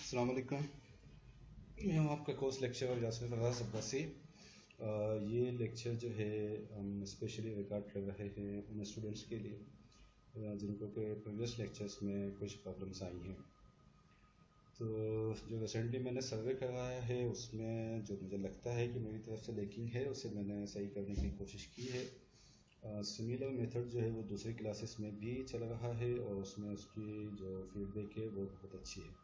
अस्सलाम वालेकुम। मैं हूँ आपका कोर्स लेक्चरर यासिर फराज अब्बासी। ये लेक्चर जो है हम स्पेशली रिकॉर्ड कर रहे हैं उन स्टूडेंट्स के लिए जिनको के प्रीवियस लेक्चर्स में कुछ प्रॉब्लम्स आई हैं। तो जो रिसेंटली मैंने सर्वे करवाया है उसमें जो मुझे लगता है कि मेरी तरफ से लेकिंग है उसे मैंने सही करने की कोशिश की है। सिमिलर मेथड जो है वो दूसरी क्लासेस में भी चल रहा है और उसमें उसकी जो फीडबैक है वो बहुत अच्छी है।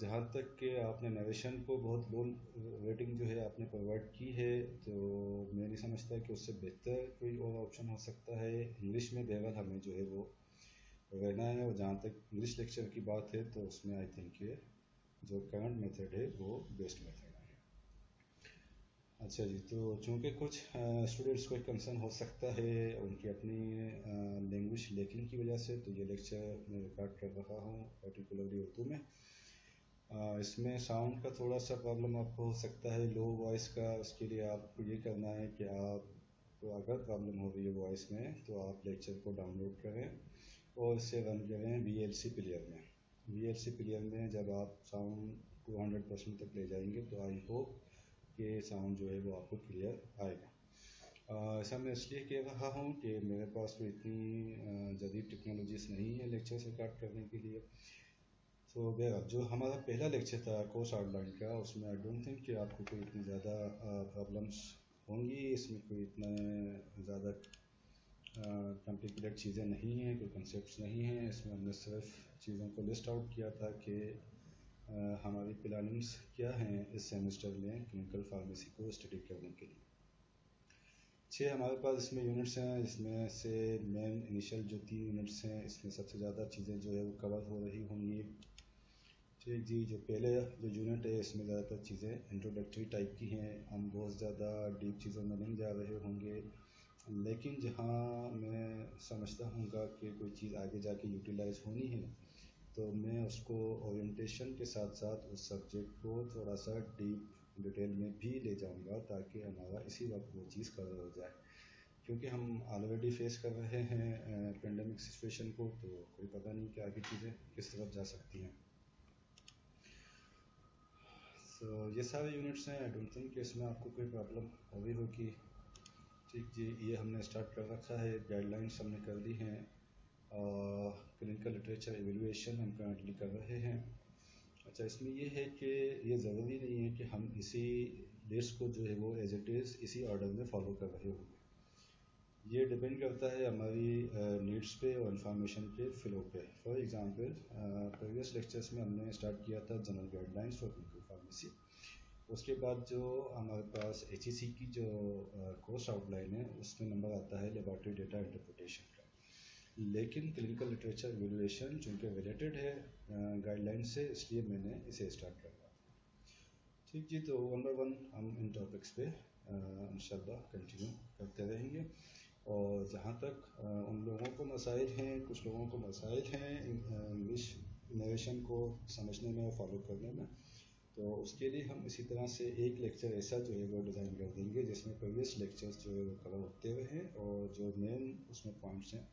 जहाँ तक कि आपने नरेशन को बहुत लो रेटिंग जो है आपने प्रोवाइड की है, तो मैं नहीं समझता कि उससे बेहतर कोई और ऑप्शन हो सकता है। इंग्लिश में बहरहाल हमें जो है वो रहना है, और जहाँ तक इंग्लिश लेक्चर की बात है तो उसमें आई थिंक ये जो करंट मेथड है वो बेस्ट मेथड है। अच्छा जी, तो चूँकि कुछ स्टूडेंट्स को एक कंसर्न हो सकता है उनकी अपनी लैंग्वेज लेकिन की वजह से, तो ये लेक्चर मैं रिकॉर्ड कर रहा हूँ पर्टिकुलरली उर्दू में। इसमें साउंड का थोड़ा सा प्रॉब्लम आपको हो सकता है, लो वॉइस का। उसके लिए आपको ये करना है कि आप तो अगर प्रॉब्लम हो रही है वॉइस में तो आप लेक्चर को डाउनलोड करें और इसे रन करें VLC प्लेयर में। VLC प्लेयर में जब आप साउंड को 100% तक ले जाएंगे तो आई होप कि साउंड जो है वो आपको क्लियर आएगा। ऐसा मैं इसलिए कह रहा हूँ कि मेरे पास कोई इतनी जदीद टेक्नोलॉजीज़ नहीं है लेक्चर रिकॉर्ड करने के लिए। तो बहरहाल जो हमारा पहला लेक्चर था कोर्स आउटलाइन का, उसमें आई डोंट थिंक कि आपको कोई इतनी ज़्यादा प्रॉब्लम्स होंगी। इसमें कोई इतना ज़्यादा कॉम्प्लिकेटेड चीज़ें नहीं हैं, कोई कंसेप्ट नहीं हैं। इसमें हमने सिर्फ चीज़ों को लिस्ट आउट किया था कि हमारी प्लानिंग्स क्या हैं इस सेमेस्टर में क्लिनिकल फार्मेसी को स्टडी करने के लिए। 6 हमारे पास इसमें यूनिट्स हैं, जिसमें से मेन इनिशियल जो 3 यूनिट्स हैं इसमें सबसे ज़्यादा चीज़ें जो है वो कवर हो रही होंगी। ठीक जी, जो पहले जो यूनिट है इसमें ज़्यादातर चीज़ें इंट्रोडक्टरी टाइप की हैं, हम बहुत ज़्यादा डीप चीज़ों में नहीं जा रहे होंगे। लेकिन जहाँ मैं समझता हूँगा कि कोई चीज़ आगे जाके यूटिलाइज होनी है तो मैं उसको ओरिएंटेशन के साथ साथ उस सब्जेक्ट को थोड़ा सा डीप डिटेल में भी ले जाऊँगा ताकि हमारा इसी वक्त वो चीज़ कवर हो जाए। क्योंकि हम ऑलरेडी फेस कर रहे हैं पेंडेमिक सिचुएशन को, तो कोई पता नहीं कि आगे चीज़ें किस तरफ जा सकती हैं। तो ये सारे यूनिट्स हैं, आई डोंट थिंक कि इसमें आपको कोई प्रॉब्लम हो रही होगी। ठीक जी, ये हमने स्टार्ट कर रखा है, गाइडलाइंस हमने कर दी हैं और क्लिनिकल लिटरेचर एवेलुएशन हम करंटली कर रहे हैं। अच्छा, इसमें ये है कि ये ज़रूरी नहीं है कि हम इसी लिस्ट को जो है वो एज इट इज़ इसी ऑर्डर में फॉलो कर रहे होंगे। ये डिपेंड करता है हमारी नीड्स पे और इंफॉर्मेशन के फ्लो पे। फॉर एग्जांपल प्रीवियस लेक्चर्स में हमने स्टार्ट किया था general guidelines for clinical pharmacy. उसके बाद जो हमारे पास HEC की जो कोर्स आउटलाइन है उसमें नंबर आता है लेबॉर्ट्री डेटा इंटरप्रिटेशन का। लेकिन क्लिनिकल लिटरेचर एवेलुएशन चूँकि रिलेटेड है गाइडलाइन से, इसलिए मैंने इसे स्टार्ट कर रहा था। ठीक जी, तो वन बाय वन हम इन टॉपिक्स पे इंशाल्लाह कंटिन्यू करते रहेंगे। और जहाँ तक उन लोगों को मसाइल हैं, कुछ लोगों को मसाइल हैं इंग्लिश नरेशन को समझने में और फॉलो करने में, तो उसके लिए हम इसी तरह से एक लेक्चर ऐसा जो है वो डिज़ाइन कर देंगे जिसमें प्रीवियस लेक्चर्स जो है वो कवर होते हुए हैं और जो मेन उसमें पॉइंट्स हैं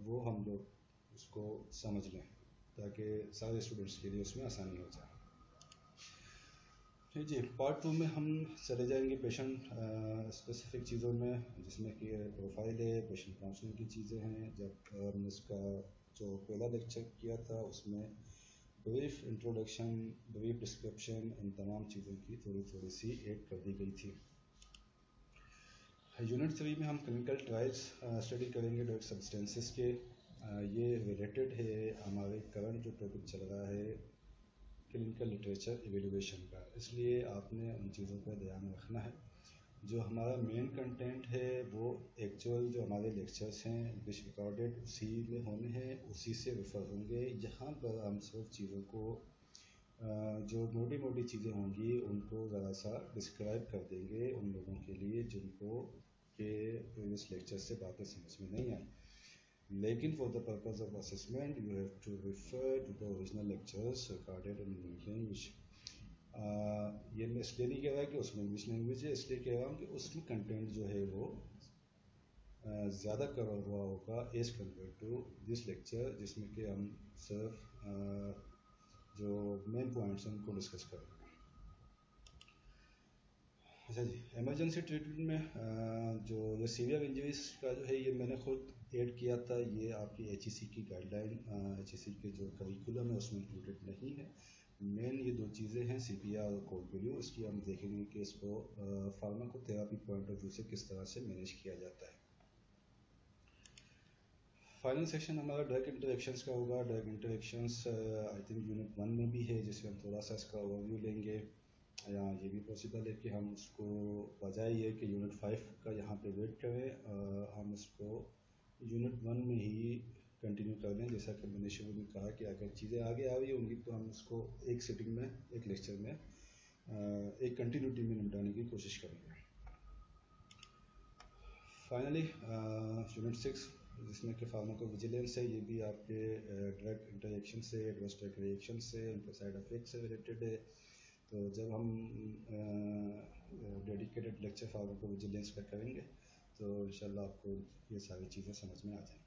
वो हम लोग उसको समझ लें ताकि सारे स्टूडेंट्स के लिए उसमें आसानी हो जाए। जी, पार्ट 2 में हम चले जाएंगे पेशेंट स्पेसिफिक चीज़ों में, जिसमें कि प्रोफाइल है, पेशेंट काउंसलिंग की चीज़ें हैं। जब हमने इसका जो पहला लेक्चर किया था उसमें ब्रीफ इंट्रोडक्शन, ब्रीफ डिस्क्रिप्शन, इन तमाम चीज़ों की थोड़ी थोड़ी सी ऐड कर दी गई थी। यूनिट 3 में हम क्लिनिकल ट्रायल्स स्टडी करेंगे ड्रग सब्सटेंसेस के। ये रिलेटेड है हमारे करंट जो टॉपिक चल रहा है क्लिनिकल लिटरेचर एवेलुएशन का, इसलिए आपने उन चीज़ों का ध्यान रखना है। जो हमारा मेन कंटेंट है वो एक्चुअल जो हमारे लेक्चर्स हैं इंग्लिश रिकॉर्डेड उसी में होने हैं, उसी से रेफर होंगे। यहाँ पर हम सिर्फ चीज़ों को जो मोटी मोटी चीज़ें होंगी उनको ज़रा सा डिस्क्राइब कर देंगे उन लोगों के लिए जिनको के प्रीवियस लेक्चर से बातें समझ में नहीं आई। लेकिन for the purpose of assessment you have to refer to the original lectures recorded in English language। ये मैं इसलिए नहीं कह रहा कि उसमें इंग्लिश लैंग्वेज है, इसलिए कह रहा हूँ कि उसमें कंटेंट जो है वो ज़्यादा कवर हुआ होगा as compare to this lecture, जिसमें कि हम सिर्फ जो मेन पॉइंट्स हैं उनको डिस्कस करेंगे। अच्छा जी, इमरजेंसी ट्रीटमेंट में जो ये सीवियर इंजरीज का जो है ये मैंने खुद ऐड किया था, ये आपकी HEC की गाइडलाइन, HEC के जो करिकुलम है उसमें इंक्लूडेड नहीं है। मेन ये दो चीज़ें हैं, CPR और कोल्ड ब्लू। इसकी हम देखेंगे कि इसको फार्माकोथेरेपी पॉइंट ऑफ व्यू से किस तरह से मैनेज किया जाता है। फाइनल सेक्शन हमारा ड्रग इंटरेक्शंस का होगा। Drug interactions I think unit 1 में भी है, जिसमें हम थोड़ा सा इसका ओवरव्यू लेंगे, या ये भी पॉसिबल है कि हम उसको बजाय ये कि यूनिट 5 का यहाँ पे वेट करें, हम इसको यूनिट 1 में ही कंटिन्यू कर दें। जैसा कि मैंने शुरू में कहा कि अगर चीज़ें आगे आ रही होंगी तो हम उसको एक सिटिंग में, एक लेक्चर में, एक कंटिन्यूटी में निपटाने की कोशिश करेंगे। फाइनली यूनिट 6, जिसमें कि फार्माकोविजिलेंस है, ये भी आपके ड्रग इंटरेक्शन से, एडवर्स ड्रग रिएक्शन से, उनके साइड इफेक्ट से रिलेटेड है। तो जब हम डेडिकेटेड लेक्चर फार्माकोविजिलेंस पे करेंगे तो इंशाल्लाह आपको ये सारी चीज़ें समझ में आ जाएंगी।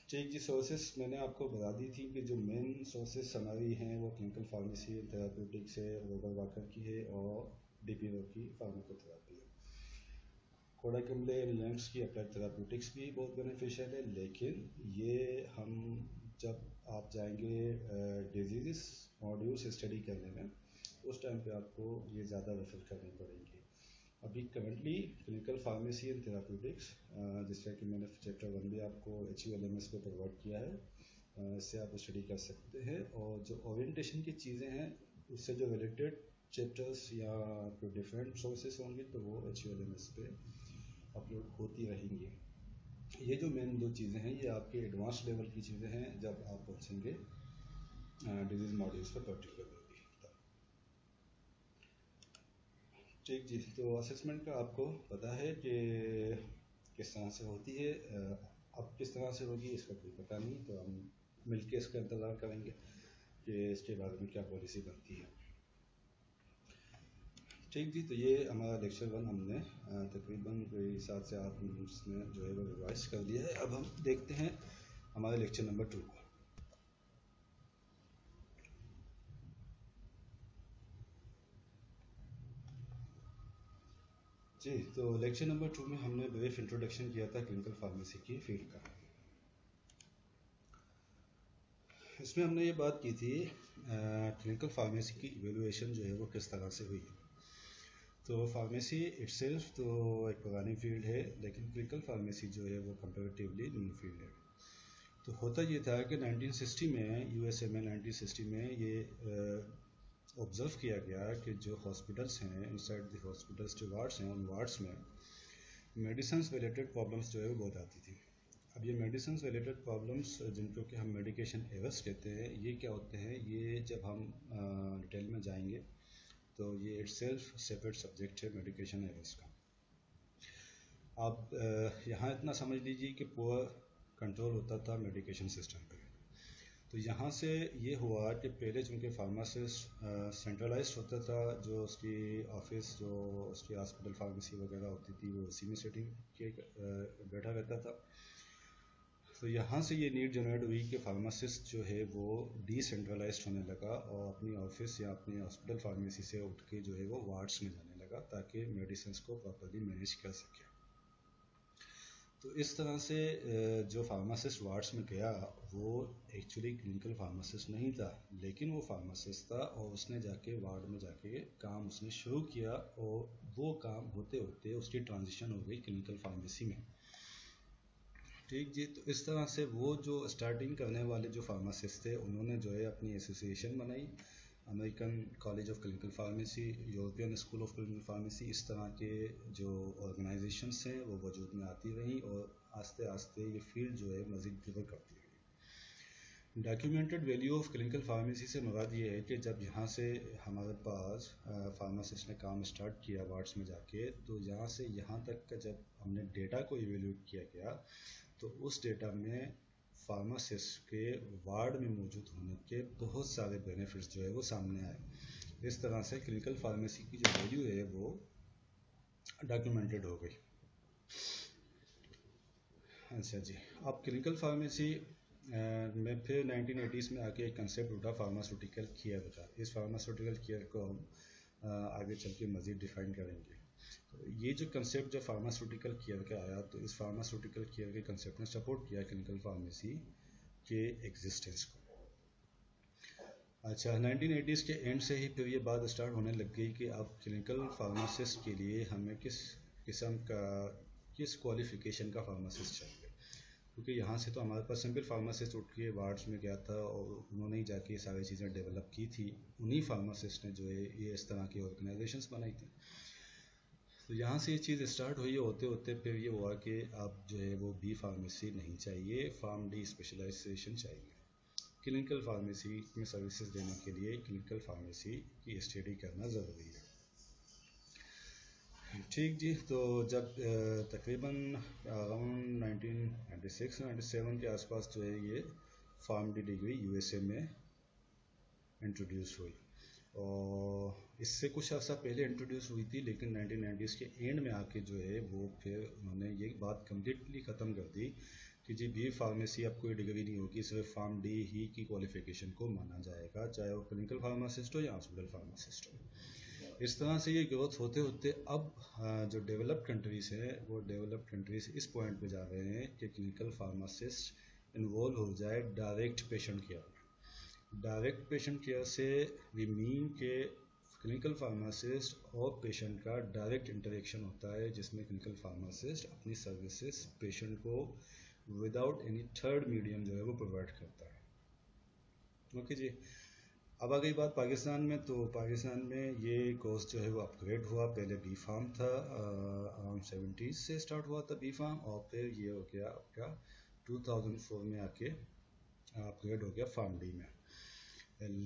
ठीक जी, सोर्सेस मैंने आपको बता दी थी कि जो मेन सोर्सेस हमारी हैं वो क्लिनिकल फार्मेसी थेराप्यूटिक्स है, रोबर वाकर की है, और DPO की फार्माकोथेरेपी है। कोडाकिमले लिनेक्स की अप्लाइड थेराप्यूटिक्स भी बहुत बेनिफिशियल है, लेकिन ये हम जब आप जाएंगे डिजीज़ मॉड्यूल्स स्टडी करने में, उस टाइम पे आपको ये ज़्यादा रेफर करनी पड़ेगी। अभी currently clinical pharmacy and therapeutics, जिसका कि मैंने चैप्टर 1 भी आपको HULMS पे प्रोवाइड किया है, इससे आप स्टडी कर सकते हैं। और जो ओरिएंटेशन की चीज़ें हैं उससे जो रिलेटेड चैप्टर्स या कोई डिफरेंट सोर्सेस होंगे तो वो HULMS पे अपलोड होती रहेंगी। ये जो मेन दो चीज़ें हैं ये आपके एडवांस लेवल की चीज़ें हैं जब आप पहुँचेंगे डिजीज़ मॉड्यूल्स पर पर्टिकुलरली। ठीक जी, तो असेसमेंट का आपको पता है कि किस तरह से होती है, अब किस तरह से होगी इसका कोई पता नहीं, तो हम मिलके इसका इंतज़ार करेंगे कि इसके बारे में क्या पॉलिसी बनती है। ठीक जी, तो ये हमारा लेक्चर 1 हमने तकरीबन कोई 7 से 8 मिनट्स में जो है वो रिवाइज कर लिया है। अब हम देखते हैं हमारे लेक्चर नंबर 2 को। जी, तो लेक्चर नंबर 2 में हमने ब्रीफ इंट्रोडक्शन किया था क्लिनिकल फार्मेसी की फील्ड का। इसमें हमने ये बात की थी क्लिनिकल फार्मेसी की इवेलुएशन जो है वो किस तरह से हुई। तो फार्मेसी इटसेल्फ तो एक पुरानी फील्ड है, लेकिन क्लिनिकल फार्मेसी जो है वो कंपैरेटिवली न्यू फील्ड है। तो होता ये था कि 1960 में USA में 1960 में ये ऑब्ज़र्व किया गया कि जो हॉस्पिटल्स हैं, इनसाइड द हॉस्पिटल्स जो वार्ड्स हैं, उन वार्ड्स में मेडिसिन रिलेटेड प्रॉब्लम्स जो है वो बहुत आती थी। अब ये मेडिसिन रिलेटेड प्रॉब्लम्स जिनको कि हम मेडिकेशन एरर्स कहते हैं, ये क्या होते हैं, ये जब हम डिटेल में जाएंगे तो ये इटसेल्फ सेपरेट सब्जेक्ट है मेडिकेशन एरर्स का। आप यहाँ इतना समझ लीजिए कि पुअर कंट्रोल होता था मेडिकेशन सिस्टम पे। तो यहाँ से ये हुआ कि पहले चूँकि फार्मासिस्ट सेंट्रलाइज्ड होता था, जो उसकी ऑफिस, जो उसकी हॉस्पिटल फार्मेसी वगैरह होती थी वो उसी में सेटिंग के बैठा रहता था। तो यहाँ से ये नीड जनरेट हुई कि फार्मासिस्ट जो है वो डिसेंट्रलाइज्ड होने लगा और अपनी ऑफिस या अपनी हॉस्पिटल फार्मेसी से उठ के जो है वो वार्ड्स में जाने लगा ताकि मेडिसिन को प्रॉपर्ली मैनेज कर सके। तो इस तरह से जो फार्मासिस्ट वार्ड्स में गया वो एक्चुअली क्लिनिकल फार्मासिस्ट नहीं था, लेकिन वो फार्मासिस्ट था और उसने जाके वार्ड में जाके काम उसने शुरू किया और वो काम होते होते उसकी ट्रांजिशन हो गई क्लिनिकल फार्मेसी में। ठीक जी, तो इस तरह से वो जो स्टार्टिंग करने वाले जो फार्मासिस्ट थे उन्होंने जो है अपनी एसोसिएशन बनाई, American college of clinical pharmacy, European school of clinical pharmacy, इस तरह के जो ऑर्गेनाइजेशंस हैं वो वजूद में आती रहीं और आस्ते आस्ते ये फील्ड जो है मज़ीद ग्रो करती रही। Documented value of clinical pharmacy से मुराद ये है कि जब यहाँ से हमारे पास फार्मासिस्ट ने काम स्टार्ट किया वार्ड्स में जाके, तो यहाँ से यहाँ तक का जब हमने डेटा को इवेल्यूएट किया गया तो उस डेटा में फार्मासिस्ट के वार्ड में मौजूद होने के बहुत सारे बेनिफिट्स जो है वो सामने आए। इस तरह से क्लिनिकल फार्मेसी की जो वैल्यू है वो डॉक्यूमेंटेड हो गई। अच्छा जी, अब क्लिनिकल फार्मेसी मैं फिर 1980s में आके एक कंसेप्ट उठा फार्मास्यूटिकल केयर का। इस फार्मास्यूटिकल केयर को हम आगे चल के मज़ीद डिफ़ाइन करेंगे। तो ये जो कंसेप्ट जब फार्मास्यूटिकल केयर का आया, तो इस फार्मास्यूटिकल केयर के कंसेप्ट ने सपोर्ट किया क्लिनिकल फार्मेसी के एग्जिस्टेंस को। अच्छा, 1980s के एंड से ही फिर ये बात स्टार्ट होने लग गई कि अब क्लिनिकल फार्मासिस्ट के लिए हमें किस किस्म का, किस क्वालिफ़िकेशन का फार्मासिस्ट चाहिए, क्योंकि यहाँ से तो हमारे पास सिंपल फार्मासिस्ट उठ के वार्ड्स में गया था और उन्होंने ही जाके ये सारी चीज़ें डेवलप की थी। उन्हीं फार्मासिस्ट ने जो है ये इस तरह की ऑर्गेनाइजेशंस बनाई थी। तो यहाँ से ये चीज़ स्टार्ट हुई, होते होते फिर ये हुआ कि अब जो है वो बी फार्मेसी नहीं चाहिए, फार्म डी स्पेशलाइजेशन चाहिए। क्लिनिकल फार्मेसी में सर्विसेज देने के लिए क्लिनिकल फार्मेसी की स्टडी करना ज़रूरी है। ठीक जी। तो जब तकरीबन अराउंड 1996-97 के आसपास जो है ये फार्म डी डिग्री यूएसए में इंट्रोड्यूस हुई, और इससे कुछ अर्सा पहले इंट्रोड्यूस हुई थी, लेकिन 1990s के एंड में आके जो है वो फिर उन्होंने ये बात कम्प्लीटली ख़त्म कर दी कि जी बी फार्मेसी अब कोई डिग्री नहीं होगी, सिर्फ फार्म डी ही की क्वालिफिकेशन को माना जाएगा, चाहे वो क्लिनिकल फार्मासिस्ट हो या हॉस्पिटल फार्मासिस्ट हो। इस तरह से ये ग्रोथ होते होते अब जो डेवलप्ड कंट्रीज़ हैं, वो डेवलप्ड कंट्रीज़ इस पॉइंट पे जा रहे हैं कि क्लिनिकल फार्मासिस्ट इन्वॉल्व हो जाए डायरेक्ट पेशेंट केयर में। डायरेक्ट पेशेंट केयर से वी मीन के क्लिनिकल फार्मासिस्ट और पेशेंट का डायरेक्ट इंटरेक्शन होता है, जिसमें क्लिनिकल फार्मासिस्ट अपनी सर्विसेज पेशेंट को विदाउट एनी थर्ड मीडियम जो है वो प्रोवाइड करता है। ओके जी। अब आ गई बात पाकिस्तान में। तो पाकिस्तान में ये कोर्स जो है वो अपग्रेड हुआ। पहले बी फार्म था, अराउंड 70s से स्टार्ट हुआ था बी फार्म, और फिर ये हो गया आपका 2004 में आके अपग्रेड हो गया फार्म डी में।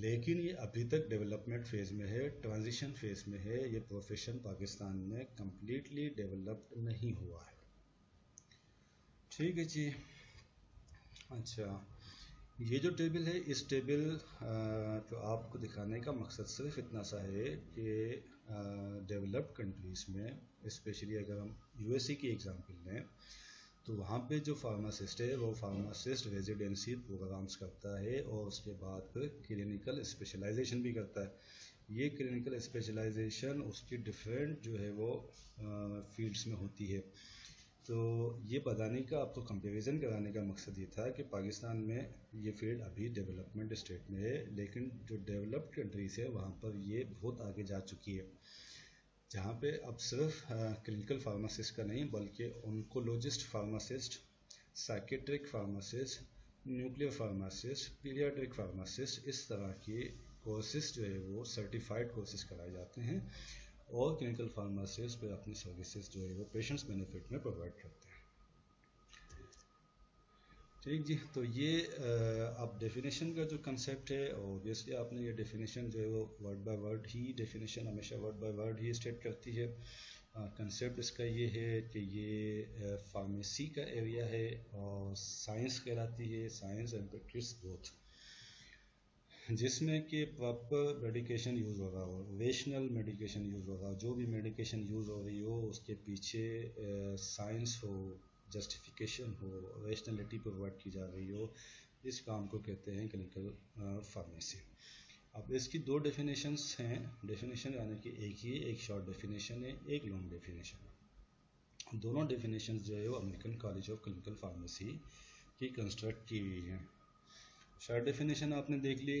लेकिन ये अभी तक डेवलपमेंट फेज़ में है, ट्रांजिशन फेज़ में है। ये प्रोफेशन पाकिस्तान में कम्प्लीटली डेवलप्ड नहीं हुआ है। ठीक है जी। अच्छा, ये जो टेबल है, इस टेबल को आपको दिखाने का मकसद सिर्फ इतना सा है कि डेवलप्ड कंट्रीज़ में, स्पेशली अगर हम यूएसए की एग्जांपल लें, तो वहाँ पे जो फार्मासिस्ट है वो फार्मासिस्ट रेजिडेंसी प्रोग्राम्स करता है और उसके बाद फिर क्लिनिकल स्पेशलाइजेशन भी करता है। ये क्लिनिकल स्पेशलाइजेशन उसकी डिफरेंट जो है वो फील्ड्स में होती है। तो ये बताने का, आपको कंपैरिजन कराने का मकसद ये था कि पाकिस्तान में ये फील्ड अभी डेवलपमेंट स्टेट में है, लेकिन जो डेवलप्ड कंट्रीज़ है वहाँ पर ये बहुत आगे जा चुकी है, जहाँ पे अब सिर्फ क्लिनिकल फार्मासिस्ट का नहीं बल्कि oncologist pharmacist, psychiatric pharmacist, nuclear pharmacist, paediatric pharmacist, इस तरह के कोर्सेज जो है वो सर्टिफाइड कोर्सेज कराए जाते हैं, और क्लिनिकल फार्मासिस्ट पे अपनी सर्विसेज जो है वो पेशेंट्स बेनिफिट में प्रोवाइड करते हैं। ठीक जी। तो ये अब डेफिनेशन का जो कंसेप्ट है, ऑब्वियसली आपने ये डेफिनेशन जो है वो वर्ड बाय वर्ड ही, डेफिनेशन हमेशा वर्ड बाय वर्ड ही स्टेट करती है। कंसेप्ट इसका ये है कि ये फार्मेसी का एरिया है और साइंस कहलाती है, साइंस एंड प्रैक्टिस बोथ, जिसमें कि प्रॉपर मेडिकेशन यूज़ हो रहा हो, रेशनल मेडिकेशन यूज़ हो रहा हो, जो भी मेडिकेशन यूज़ हो रही हो उसके पीछे साइंस हो, जस्टिफिकेशन हो, रेशनलिटी प्रोवाइड की जा रही हो, इस काम को कहते हैं क्लिनिकल फार्मेसी। अब इसकी दो डेफिनेशंस हैं। डेफिनेशन यानी कि एक शॉर्ट डेफिनेशन है, एक लॉन्ग डेफिनेशन है। दोनों डेफिनेशंस जो है वो American college of clinical pharmacy की कंस्ट्रक्ट की हुई हैं। शॉर्ट डेफिनेशन आपने देख ली।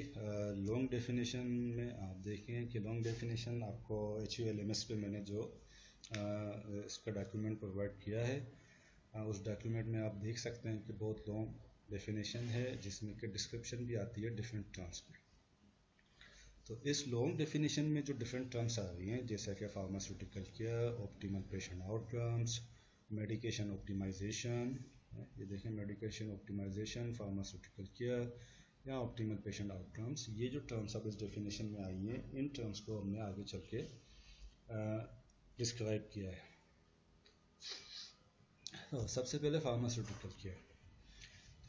लॉन्ग डेफिनेशन में आप देखें कि लॉन्ग डेफिनेशन आपको HULMS पे मैंने जो इसका डॉक्यूमेंट प्रोवाइड किया है, उस डॉक्यूमेंट में आप देख सकते हैं कि बहुत लॉन्ग डेफिनेशन है, जिसमें कि डिस्क्रिप्शन भी आती है डिफरेंट टर्म्स में। तो इस लॉन्ग डेफिनेशन में जो डिफरेंट टर्म्स आ रही हैं, जैसा कि pharmaceutical care, optimal patient outcomes, medication optimization, ये देखें मेडिकेशन ऑप्टिमाइजेशन, फार्मास्यूटिकल केयर या ऑप्टिमल पेशेंट आउटकम्स, ये जो टर्म्स अब इस डेफिनेशन में आई हैं, इन टर्म्स को हमने आगे चल के डिस्क्राइब किया है। तो सबसे पहले फार्मास्यूटिकल केयर।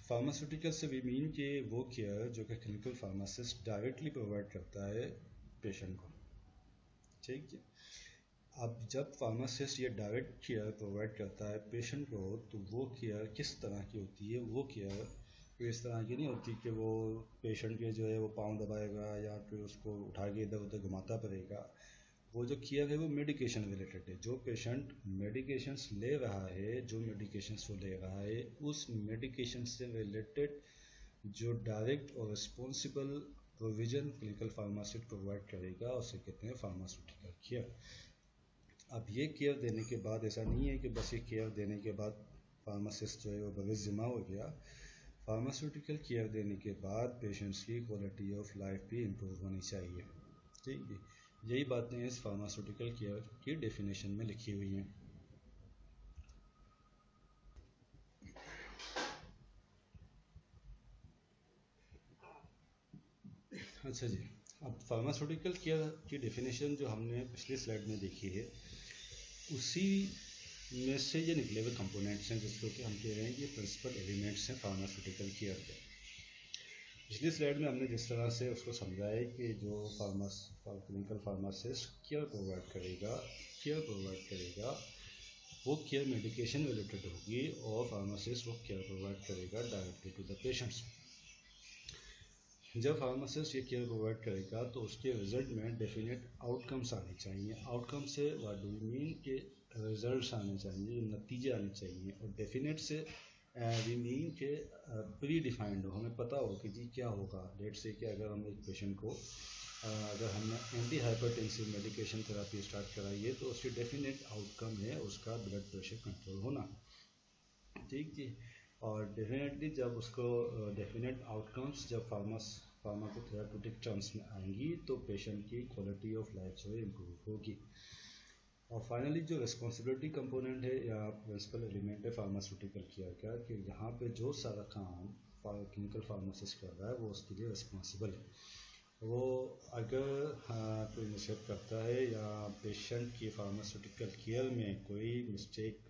फार्मास्यूटिकल से वी मीन के वो केयर जो कि क्लिनिकल फार्मासिस्ट डायरेक्टली प्रोवाइड करता है पेशेंट को। ठीक है। अब जब फार्मासिस्ट ये डायरेक्ट केयर प्रोवाइड करता है पेशेंट को, तो वो केयर किस तरह की होती है? वो केयर इस तरह की नहीं होती कि वो पेशेंट के जो है वो पाँव दबाएगा या फिर उसको उठा के इधर उधर घुमाता पड़ेगा। वो जो केयर है वो मेडिकेशन रिलेटेड है। जो पेशेंट मेडिकेशंस ले रहा है, जो मेडिकेशंस वो ले रहा है, उस मेडिकेशन से रिलेटेड जो डायरेक्ट और responsible provision clinical pharmacist provide करेगा उसे कहते हैं फार्मास्यूटिकल केयर। अब ये केयर देने के बाद ऐसा नहीं है कि बस ये केयर देने के बाद फार्मासिस्ट जो है वो भविष्य जिम्मा हो गया। फार्मास्यूटिकल केयर देने के बाद पेशेंट्स की क्वालिटी ऑफ लाइफ भी इम्प्रूव होनी चाहिए। ठीक है, यही बातें इस फार्मास्यूटिकल केयर की डेफिनेशन में लिखी हुई हैं। अच्छा जी, अब फार्मास्यूटिकल केयर की डेफिनेशन जो हमने पिछली स्लाइड में देखी है उसी में से ये निकले हुए कंपोनेंट्स हैं जिसको कि हम कह रहे हैं कि प्रिंसिपल एलिमेंट्स हैं फार्मास्यूटिकल केयर के। पिछली स्लाइड में हमने जिस तरह से उसको समझाया कि जो क्लिनिकल फार्मासिस्ट केयर प्रोवाइड करेगा वो केयर मेडिकेशन रिलेटेड होगी और फार्मासिस्ट वो केयर प्रोवाइड करेगा डायरेक्टली टू द पेशेंट्स। जब फार्मासिस्ट ये केयर प्रोवाइड करेगा तो उसके रिजल्ट में डेफिनेट आउटकम्स आने चाहिए। आउटकम से व्हाट डू वी मीन के रिजल्ट्स आने चाहिए, नतीजे आने चाहिए। और डेफिनेट से वी मीन के प्री डिफाइंड हो, हमें पता हो कि जी क्या होगा। लेट से कि अगर हम एक पेशेंट को अगर हमने anti hypertensive medication therapy start कराई है तो उसकी डेफिनेट आउटकम है उसका ब्लड प्रेशर कंट्रोल होना। ठीक जी, और डेफिनेटली जब उसको डेफिनेट आउटकम्स जब फार्माकोथेराप्यूटिक टर्म्स में आएंगी तो पेशेंट की क्वालिटी ऑफ लाइफ जो है इम्प्रूव होगी। और फाइनली जो रिस्पॉन्सिबिलिटी कंपोनेंट है या प्रिंसिपल एलिमेंट है फार्मास्यूटिकल केयर का कि यहाँ पे जो सारा काम क्लिनिकल फार्मासिस्ट कर रहा है वो उसके लिए रिस्पॉन्सिबल है। वो अगर कोई मिस्टेक करता है या पेशेंट की फार्मास्यूटिकल केयर में कोई मिस्टेक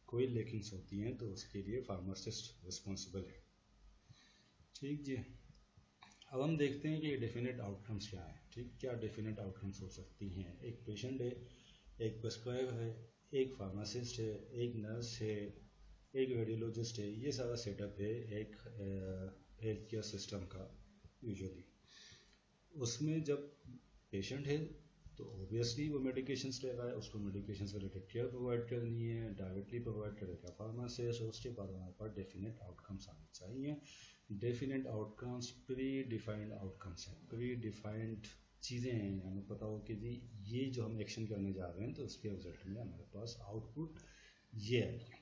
कोई लेकिंग्स होती हैं तो उसके लिए फार्मासिस्ट रिस्पॉन्सिबल है। ठीक जी, अब हम देखते हैं कि डेफिनेट आउटकम्स क्या हैं। ठीक, क्या डेफिनेट आउटकम्स हो सकती हैं। एक पेशेंट है, एक प्रिस्क्राइबर है, एक फार्मासिस्ट है, एक नर्स है, एक रेडियोलॉजिस्ट है। ये सारा सेटअप है एक हेल्थ केयर सिस्टम का। यूजुअली उसमें जब पेशेंट है तो ऑब्वियसली वो मेडिकेशंस ले रहा है, उसको मेडिकेशन से रिलेटेड केयर प्रोवाइड करनी है, डायरेक्टली प्रोवाइड करेगा फार्मासिस्ट। उसके बाद हमारे पास डेफिनेट आउटकम्स आने चाहिए। Definite outcomes pre defined outcomes हैं, प्री डिफाइंड चीज़ें हैं। हमें पता हो कि जी ये जो हम एक्शन करने जा रहे हैं तो उसके रिजल्ट में हमारे पास आउटपुट ये आएगी।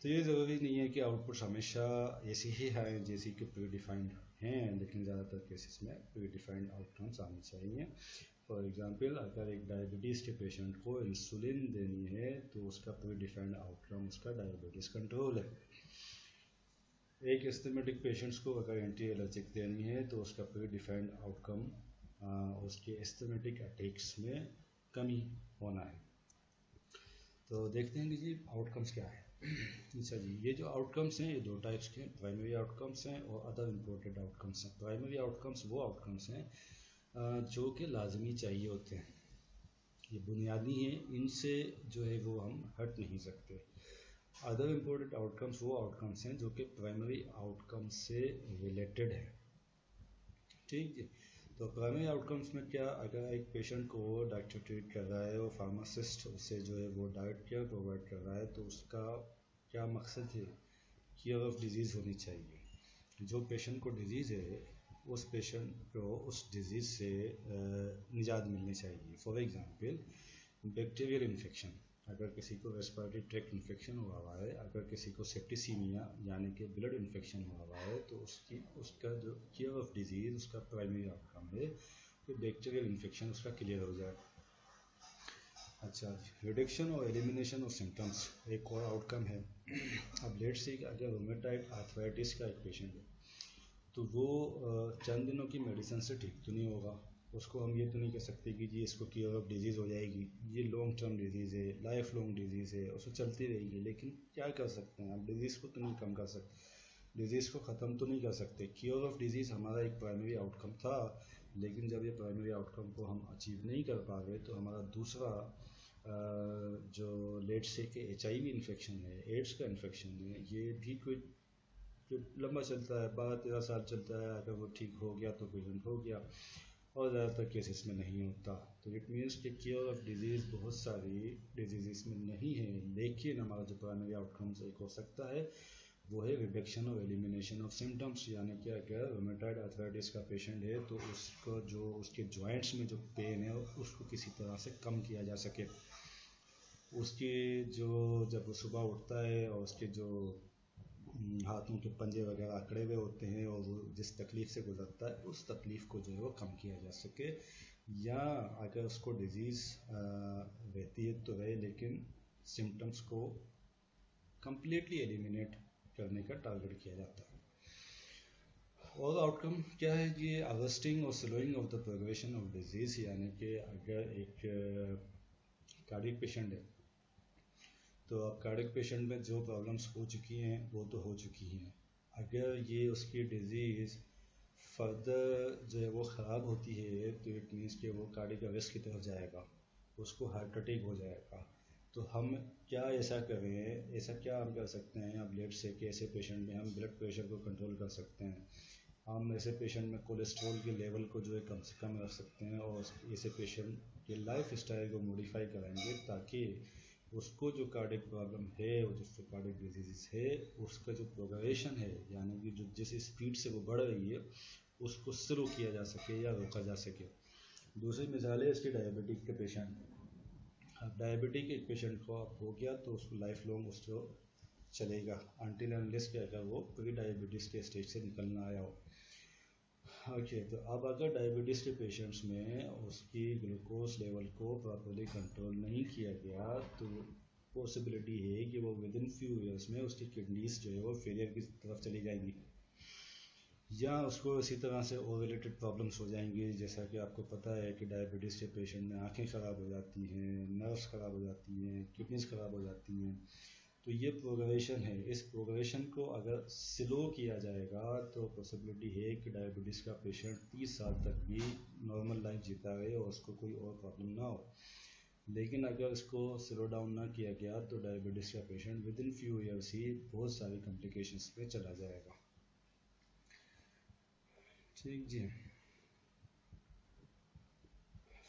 तो ये ज़रूरी नहीं है कि आउटपुट हमेशा ऐसी ही है जैसी कि प्री डिफाइंड हैं, लेकिन ज़्यादातर केसेस में प्री डिफाइंड आउटकम्स आने चाहिए। फॉर एग्जांपल अगर एक डायबिटीज़ के पेशेंट को इंसुलिन देनी है तो उसका प्री डिफाइंड आउटकम उसका डायबिटीज़ कंट्रोल है। एक एस्थमेटिक पेशेंट्स को अगर एंटी एलर्जिक देनी है तो उसका प्री डिफाइंड आउटकम उसके एस्थमेटिक अटैक्स में कमी होना है। तो देखते हैं कि जी आउटकम्स क्या है। अच्छा जी, ये जो आउटकम्स हैं ये दो टाइप्स के, प्राइमरी आउटकम्स हैं और अदर इम्पोर्टेड आउटकम्स हैं। प्राइमरी आउटकम्स वो आउटकम्स हैं जो कि लाजमी चाहिए होते हैं, ये बुनियादी हैं, इनसे जो है वो हम हट नहीं सकते। अदर इम्पोर्टेंट आउटकम्स वो आउटकम्स हैं जो कि प्राइमरी आउटकम से रिलेटेड है। ठीक है, तो प्राइमरी आउटकम्स में क्या, अगर एक पेशेंट को डॉक्टर ट्रीट कर रहा है और फार्मासिस्ट उससे जो है वो डाइट केयर प्रोवाइड कर रहा है तो उसका क्या मकसद है, केयर ऑफ डिजीज़ होनी चाहिए। जो पेशेंट को डिजीज़ है उस पेशेंट को उस डिजीज़ से निजात मिलनी चाहिए। फॉर एग्जांपल बैक्टीरियल इन्फेक्शन, अगर किसी को रेस्पिरेटरी ट्रैक्ट इन्फेक्शन हुआ है, अगर किसी को सेप्टिसीमिया यानी कि ब्लड इन्फेक्शन हुआ है तो उसका जो केयर ऑफ डिजीज़ उसका प्राइमरी आउटकम है कि बैक्टीरियल इन्फेक्शन उसका क्लियर हो जाए। अच्छा, रिडक्शन और एलिमिनेशन ऑफ सिम्टम्स एक और आउटकम है। अब लेट से अगर रोमेटाइड आर्थराइटिस का एक पेशेंट है तो वो चंद दिनों की मेडिसिन से ठीक तो नहीं होगा। उसको हम ये तो नहीं कह सकते कि जी इसको क्योर ऑफ डिजीज़ हो जाएगी, ये लॉन्ग टर्म डिजीज़ है, लाइफ लॉन्ग डिजीज़ है, उसको चलती रहेगी। लेकिन क्या कर सकते हैं, आप डिजीज़ को तो नहीं कम कर सकते, डिजीज़ को ख़त्म तो नहीं कर सकते। क्योर ऑफ डिजीज़ हमारा एक प्राइमरी आउटकम था, लेकिन जब ये प्राइमरी आउटकम को हम अचीव नहीं कर पा रहे तो हमारा दूसरा जो लेट से कि HIV इन्फेक्शन है, एड्स का इन्फेक्शन है, ये भी कोई जो लंबा चलता है, 12-13 साल चलता है, अगर वो ठीक हो गया तो पेशेंट हो गया, और ज़्यादातर केसेस में नहीं होता। तो इट मीन्स कि क्योर ऑफ डिजीज़ बहुत सारी डिजीज़ में नहीं है, लेकिन हमारा जो प्राइमरी आउटकम्स एक हो सकता है वो है रिडक्शन और एलिमिनेशन ऑफ सिम्टम्स। यानी कि अगर रोमेटॉइड आर्थराइटिस का पेशेंट है तो उसको जो उसके जॉइंट्स में जो पेन है उसको किसी तरह से कम किया जा सके। उसके जो जब वो सुबह उठता है और उसके जो हाथों के पंजे वगैरह अकड़े हुए होते हैं और वो जिस तकलीफ़ से गुजरता है उस तकलीफ़ को जो है वो कम किया जा सके, या अगर उसको डिज़ीज़ रहती है तो रहे, लेकिन सिम्टम्स को कम्प्लीटली एलिमिनेट करने का टारगेट किया जाता है। और आउटकम क्या है, ये अरेस्टिंग और slowing of the progression of disease. यानी कि अगर एक कार्डियक पेशेंट है तो अब कार्डियक पेशेंट में जो प्रॉब्लम्स हो चुकी हैं वो तो हो चुकी हैं, अगर ये उसकी डिज़ीज़ फर्दर जो है वो ख़राब होती है तो इट मीन्स कि वो कार्डियक अरेस्ट की तरफ जाएगा, उसको हार्ट अटैक हो जाएगा। तो हम क्या ऐसा करें, ऐसा क्या हम कर सकते हैं, अब लेट से कि ऐसे पेशेंट में हम ब्लड प्रेशर को कंट्रोल कर सकते हैं, हम ऐसे पेशेंट में कोलेस्ट्रॉल के लेवल को जो है कम से कम रख सकते हैं, और ऐसे पेशेंट के लाइफ स्टाइल को मॉडिफाई कराएंगे ताकि उसको जो कार्डियक प्रॉब्लम है और जिसको कार्डियक डिजीज़ है उसका जो प्रोग्रेशन है, यानी कि जो जिस स्पीड से वो बढ़ रही है उसको स्लो किया जा सके या रोका जा सके। दूसरी मिसाल है इसके डायबिटिक के पेशेंट। अब डायबिटिक एक पेशेंट को अब हो गया तो उसको लाइफ लॉन्ग उसको चलेगा अनटिल अनलेस कि अगर वो प्री डायबिटीज़ के स्टेज से निकलना आया हो। ओके, तो अब अगर डायबिटीज़ के पेशेंट्स में उसकी ग्लूकोज लेवल को प्रॉपर्ली कंट्रोल नहीं किया गया तो पॉसिबिलिटी है कि वो विद इन फ्यू ईयर्स में उसकी किडनीज जो है वो फेलियर की तरफ चली जाएंगी, या उसको इसी तरह से और रिलेटेड प्रॉब्लम्स हो जाएंगी। जैसा कि आपको पता है कि डायबिटीज़ के पेशेंट में आँखें ख़राब हो जाती हैं, नर्व्स ख़राब हो जाती हैं, किडनीज ख़राब हो जाती हैं। तो ये प्रोग्रेशन है, इस प्रोग्रेशन को अगर स्लो किया जाएगा तो पॉसिबिलिटी है कि डायबिटीज़ का पेशेंट 30 साल तक भी नॉर्मल लाइफ जीता रहे और उसको कोई और प्रॉब्लम ना हो। लेकिन अगर इसको स्लो डाउन ना किया गया तो डायबिटीज़ का patient within few years ही बहुत सारी कॉम्प्लिकेशंस पे चला जाएगा। ठीक जी।